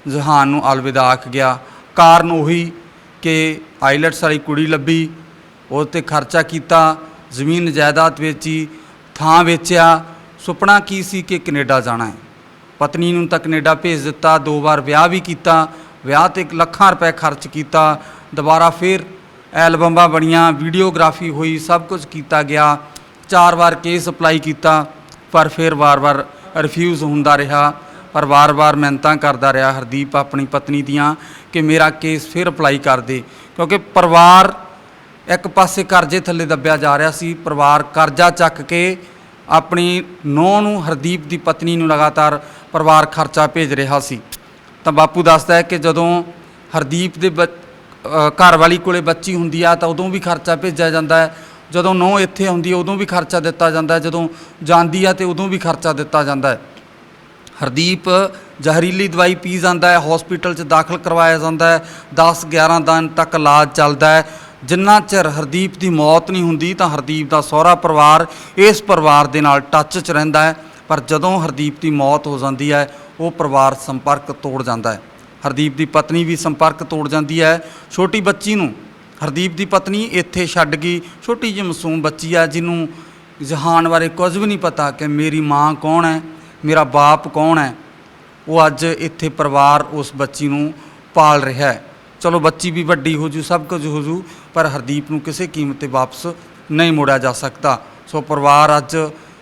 ਜਹਾਨ ਨੂੰ ਅਲਵਿਦਾ ਆਖ ਗਿਆ। ਕਾਰਨ ਉਹੀ ਕਿ ਆਈਲੈਟਸ ਵਾਲੀ ਕੁੜੀ ਲੱਭੀ, ਉਹ 'ਤੇ ਖਰਚਾ ਕੀਤਾ, ਜ਼ਮੀਨ ਜਾਇਦਾਦ ਵੇਚੀ, ਥਾਂ ਵੇਚਿਆ। ਸੁਪਨਾ ਕੀ ਸੀ ਕਿ ਕੈਨੇਡਾ ਜਾਣਾ ਹੈ। ਪਤਨੀ ਨੂੰ ਤਾਂ ਕੈਨੇਡਾ ਭੇਜ ਦਿੱਤਾ, 2 ਵਾਰ ਵਿਆਹ ਵੀ ਕੀਤਾ, ਵਿਆਹ 'ਤੇ ਲੱਖਾਂ ਰੁਪਏ ਖਰਚ ਕੀਤਾ, ਦੁਬਾਰਾ ਫਿਰ ਐਲਬਮਾਂ ਬਣੀਆਂ, ਵੀਡੀਓਗ੍ਰਾਫੀ ਹੋਈ, ਸਭ ਕੁਝ ਕੀਤਾ ਗਿਆ। 4 ਵਾਰ ਕੇਸ ਅਪਲਾਈ ਕੀਤਾ, ਪਰ ਫਿਰ ਵਾਰ-ਵਾਰ ਰਿਫਿਊਜ਼ ਹੁੰਦਾ ਰਿਹਾ। ਪਰ ਵਾਰ-ਵਾਰ ਮਿਹਨਤਾਂ ਕਰਦਾ ਰਿਹਾ ਹਰਦੀਪ ਆਪਣੀ ਪਤਨੀ ਦੀਆਂ ਕਿ ਮੇਰਾ ਕੇਸ ਫਿਰ ਅਪਲਾਈ ਕਰ ਦੇ, ਕਿਉਂਕਿ ਪਰਿਵਾਰ ਇੱਕ ਪਾਸੇ ਕਰਜ਼ੇ ਥੱਲੇ ਦੱਬਿਆ ਜਾ ਰਿਹਾ ਸੀ। ਪਰਿਵਾਰ ਕਰਜ਼ਾ ਚੱਕ ਕੇ ਆਪਣੀ ਨੂੰਹ ਨੂੰ, ਹਰਦੀਪ ਦੀ ਪਤਨੀ ਨੂੰ ਲਗਾਤਾਰ ਪਰਿਵਾਰ ਖਰਚਾ ਭੇਜ ਰਿਹਾ ਸੀ। ਤਾਂ ਬਾਪੂ ਦੱਸਦਾ ਹੈ ਕਿ ਜਦੋਂ ਹਰਦੀਪ ਦੇ ਘਰ ਵਾਲੀ ਕੋਲੇ ਬੱਚੀ ਹੁੰਦੀ ਆ ਤਾਂ ਉਦੋਂ ਵੀ ਖਰਚਾ ਭੇਜਿਆ ਜਾਂਦਾ ਹੈ, ਜਦੋਂ ਨੂੰਹ ਇੱਥੇ ਆਉਂਦੀ ਹੈ ਉਦੋਂ ਵੀ ਖਰਚਾ ਦਿੱਤਾ ਜਾਂਦਾ ਹੈ, ਜਦੋਂ ਜਾਂਦੀ ਆ ਤੇ ਉਦੋਂ ਵੀ ਖਰਚਾ ਦਿੱਤਾ ਜਾਂਦਾ ਹੈ। ਹਰਦੀਪ ਜ਼ਹਿਰੀਲੀ ਦਵਾਈ ਪੀ ਜਾਂਦਾ ਹੈ, ਹਸਪੀਟਲ 'ਚ ਦਾਖਲ ਕਰਵਾਇਆ ਜਾਂਦਾ ਹੈ, 10-11 ਦਿਨ ਤੱਕ ਇਲਾਜ ਚੱਲਦਾ ਹੈ। ਜਿੰਨਾ ਚਿਰ ਹਰਦੀਪ ਦੀ ਮੌਤ ਨਹੀਂ ਹੁੰਦੀ ਤਾਂ ਹਰਦੀਪ ਦਾ ਸਹੁਰਾ ਪਰਿਵਾਰ ਇਸ ਪਰਿਵਾਰ ਦੇ ਨਾਲ ਟੱਚ 'ਚ ਰਹਿੰਦਾ ਹੈ। ਪਰ ਜਦੋਂ ਹਰਦੀਪ ਦੀ ਮੌਤ ਹੋ ਜਾਂਦੀ ਹੈ ਉਹ ਪਰਿਵਾਰ ਸੰਪਰਕ ਤੋੜ ਜਾਂਦਾ ਹੈ। ਹਰਦੀਪ ਦੀ ਪਤਨੀ ਵੀ ਸੰਪਰਕ ਤੋੜ ਜਾਂਦੀ ਹੈ। ਛੋਟੀ ਬੱਚੀ ਨੂੰ ਹਰਦੀਪ ਦੀ ਪਤਨੀ ਇੱਥੇ ਛੱਡ ਗਈ, ਛੋਟੀ ਜਿਹੀ ਮਾਸੂਮ ਬੱਚੀ ਆ ਜਿਹਨੂੰ ਜਹਾਨ ਬਾਰੇ ਕੁਝ ਵੀ ਨਹੀਂ ਪਤਾ ਕਿ ਮੇਰੀ ਮਾਂ ਕੌਣ ਹੈ, ਮੇਰਾ ਬਾਪ ਕੌਣ ਹੈ। ਉਹ ਅੱਜ ਇੱਥੇ ਪਰਿਵਾਰ ਉਸ ਬੱਚੀ ਨੂੰ ਪਾਲ ਰਿਹਾ ਹੈ। ਚਲੋ ਬੱਚੀ ਵੀ ਵੱਡੀ ਹੋ ਜੂ, ਸਭ ਕੁਝ ਹੋ ਜੂ, ਪਰ ਹਰਦੀਪ ਨੂੰ ਕਿਸੇ ਕੀਮਤ 'ਤੇ ਵਾਪਸ ਨਹੀਂ ਮੋੜਿਆ ਜਾ ਸਕਦਾ। ਸੋ ਪਰਿਵਾਰ ਅੱਜ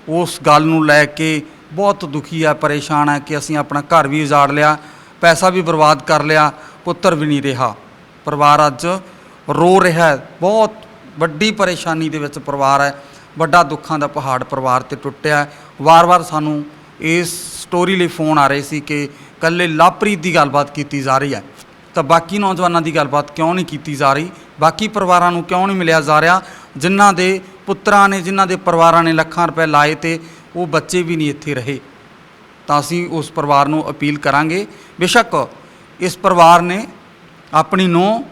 ਉਸ ਗੱਲ ਨੂੰ ਲੈ ਕੇ ਬਹੁਤ ਦੁਖੀ ਹੈ, ਪਰੇਸ਼ਾਨ ਹੈ ਕਿ ਅਸੀਂ ਆਪਣਾ ਘਰ ਵੀ ਉਜਾੜ ਲਿਆ, ਪੈਸਾ ਵੀ ਬਰਬਾਦ ਕਰ ਲਿਆ, ਪੁੱਤਰ ਵੀ ਨਹੀਂ ਰਿਹਾ। ਪਰਿਵਾਰ ਅੱਜ ਰੋ ਰਿਹਾ ਹੈ, ਬਹੁਤ ਵੱਡੀ ਪਰੇਸ਼ਾਨੀ ਦੇ ਵਿੱਚ ਪਰਿਵਾਰ ਹੈ। ਵੱਡਾ ਦੁੱਖਾਂ ਦਾ ਪਹਾੜ ਪਰਿਵਾਰ 'ਤੇ ਟੁੱਟਿਆ। ਵਾਰ-ਵਾਰ ਸਾਨੂੰ ਇਸ ਸਟੋਰੀ ਲਈ ਫੋਨ ਆ ਰਹੇ ਸੀ ਕਿ ਇਕੱਲੇ ਲਵਪ੍ਰੀਤ ਦੀ ਗੱਲਬਾਤ ਕੀਤੀ ਜਾ ਰਹੀ ਹੈ, ਤਾਂ ਬਾਕੀ ਨੌਜਵਾਨਾਂ ਦੀ ਗੱਲਬਾਤ ਕਿਉਂ ਨਹੀਂ ਕੀਤੀ ਜਾ ਰਹੀ, ਬਾਕੀ ਪਰਿਵਾਰਾਂ ਨੂੰ ਕਿਉਂ ਨਹੀਂ ਮਿਲਿਆ ਜਾ ਰਿਹਾ, ਜਿਨ੍ਹਾਂ ਦੇ ਪੁੱਤਰਾਂ ਨੇ, ਜਿਨ੍ਹਾਂ ਦੇ ਪਰਿਵਾਰਾਂ ਨੇ ਲੱਖਾਂ ਰੁਪਏ ਲਾਏ ਤੇ ਉਹ ਬੱਚੇ ਵੀ ਨਹੀਂ ਇੱਥੇ ਰਹੇ। ਤਾਂ ਅਸੀਂ ਉਸ ਪਰਿਵਾਰ ਨੂੰ ਅਪੀਲ ਕਰਾਂਗੇ, ਬੇਸ਼ੱਕ ਇਸ ਪਰਿਵਾਰ ਨੇ ਆਪਣੀ ਨੂੰਹ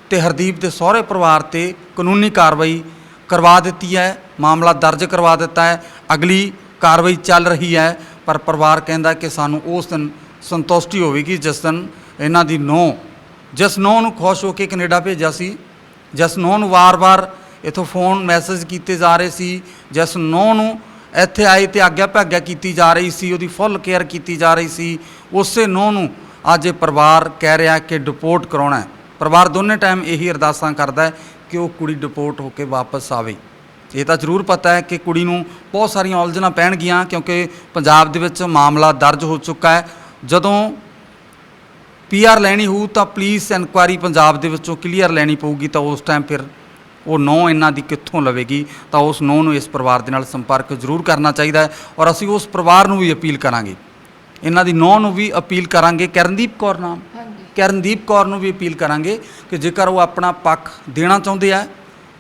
ਤੇ ਹਰਦੀਪ ਦੇ ਸਹੁਰੇ ਪਰਿਵਾਰ 'ਤੇ ਕਾਨੂੰਨੀ ਕਾਰਵਾਈ ਕਰਵਾ ਦਿੱਤੀ ਹੈ, ਮਾਮਲਾ ਦਰਜ ਕਰਵਾ ਦਿੱਤਾ ਹੈ, ਅਗਲੀ ਕਾਰਵਾਈ ਚੱਲ ਰਹੀ ਹੈ। ਪਰ ਪਰਿਵਾਰ ਕਹਿੰਦਾ ਕਿ ਸਾਨੂੰ ਉਸ ਦਿਨ ਸੰਤੁਸ਼ਟੀ ਹੋਵੇਗੀ ਜਿਸ ਦਿਨ ਇਹਨਾਂ ਦੀ ਨੂੰਹ, ਜਿਸ ਨੂੰਹ ਨੂੰ ਖੁਸ਼ ਹੋ ਕੇ ਕੈਨੇਡਾ ਭੇਜਿਆ ਸੀ, ਜਿਸ ਨੂੰਹ ਨੂੰ ਵਾਰ-ਵਾਰ ਇੱਥੋਂ ਫੋਨ ਮੈਸੇਜ ਕੀਤੇ ਜਾ ਰਹੇ ਸੀ, ਜਿਸ ਨੂੰਹ ਨੂੰ ਇੱਥੇ ਆਏ ਤੇ ਆਗਿਆ ਭਾਗਿਆ ਕੀਤੀ ਜਾ ਰਹੀ ਸੀ, ਉਹਦੀ ਫੁੱਲ ਕੇਅਰ ਕੀਤੀ ਜਾ ਰਹੀ ਸੀ, ਉਸੇ ਨੂੰਹ ਨੂੰ ਅੱਜ ਇਹ ਪਰਿਵਾਰ ਕਹਿ ਰਿਹਾ ਕਿ ਡਿਪੋਰਟ ਕਰਾਉਣਾ ਹੈ। ਪਰਿਵਾਰ ਦੋਨੇ ਟਾਈਮ ਇਹੀ ਅਰਦਾਸਾਂ ਕਰਦਾ ਹੈ ਕਿ ਉਹ ਕੁੜੀ ਡਿਪੋਰਟ ਹੋ ਕੇ ਵਾਪਸ ਆਵੇ। ਇਹ ਤਾਂ ਜ਼ਰੂਰ ਪਤਾ ਹੈ ਕਿ ਕੁੜੀ ਨੂੰ ਬਹੁਤ ਸਾਰੀਆਂ ਉਲਝਣਾਂ ਪੈਣਗੀਆਂ, ਕਿਉਂਕਿ ਪੰਜਾਬ ਦੇ ਵਿੱਚ ਮਾਮਲਾ ਦਰਜ ਹੋ ਚੁੱਕਾ ਹੈ। ਜਦੋਂ PR ਲੈਣੀ ਹੋਊ ਤਾਂ ਪੁਲਿਸ ਇਨਕੁਆਇਰੀ ਪੰਜਾਬ ਦੇ ਵਿੱਚੋਂ ਕਲੀਅਰ ਲੈਣੀ ਪਊਗੀ, ਤਾਂ ਉਸ ਟਾਈਮ ਫਿਰ ਉਹ ਨੂੰਹ ਇਹਨਾਂ ਦੀ ਕਿੱਥੋਂ ਲਵੇਗੀ। ਤਾਂ ਉਸ ਨੂੰਹ ਨੂੰ ਇਸ ਪਰਿਵਾਰ ਦੇ ਨਾਲ ਸੰਪਰਕ ਜ਼ਰੂਰ ਕਰਨਾ ਚਾਹੀਦਾ ਹੈ। ਔਰ ਅਸੀਂ ਉਸ ਪਰਿਵਾਰ ਨੂੰ ਵੀ ਅਪੀਲ ਕਰਾਂਗੇ, ਇਹਨਾਂ ਦੀ ਨੂੰਹ ਨੂੰ ਵੀ ਅਪੀਲ ਕਰਾਂਗੇ, ਕਰਨਦੀਪ ਕੌਰ ਨਾਮ, ਕਰਨਦੀਪ ਕੌਰ ਨੂੰ ਵੀ ਅਪੀਲ ਕਰਾਂਗੇ ਕਿ ਜੇਕਰ ਉਹ ਆਪਣਾ ਪੱਖ ਦੇਣਾ ਚਾਹੁੰਦੇ ਆ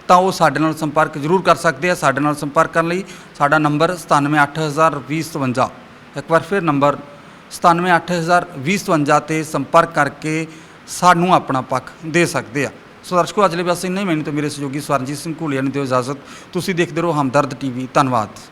ਤਾਂ ਉਹ ਸਾਡੇ ਨਾਲ ਸੰਪਰਕ ਜ਼ਰੂਰ ਕਰ ਸਕਦੇ ਆ। ਸਾਡੇ ਨਾਲ ਸੰਪਰਕ ਕਰਨ ਲਈ ਸਾਡਾ ਨੰਬਰ 97802057, ਇੱਕ ਵਾਰ ਫਿਰ ਨੰਬਰ 97802057 ਤੇ ਸੰਪਰਕ ਕਰਕੇ ਸਾਨੂੰ ਆਪਣਾ ਪੱਖ ਦੇ ਸਕਦੇ ਆ। ਸੋ ਦਰਸ਼ਕੋ, ਅੱਜ ਲਈ ਬਸ ਇੰਨਾ ਹੀ। ਮੈਨੂੰ ਤੇ ਮੇਰੇ ਸਹਿਯੋਗੀ ਸਵਰਨਜੀਤ ਸਿੰਘ ਘੋਲੀਆ ਨੂੰ ਦਿਓ ਇਜਾਜ਼ਤ। ਤੁਸੀਂ ਦੇਖਦੇ ਰਹੋ ਹਮਦਰਦ TV। ਧੰਨਵਾਦ।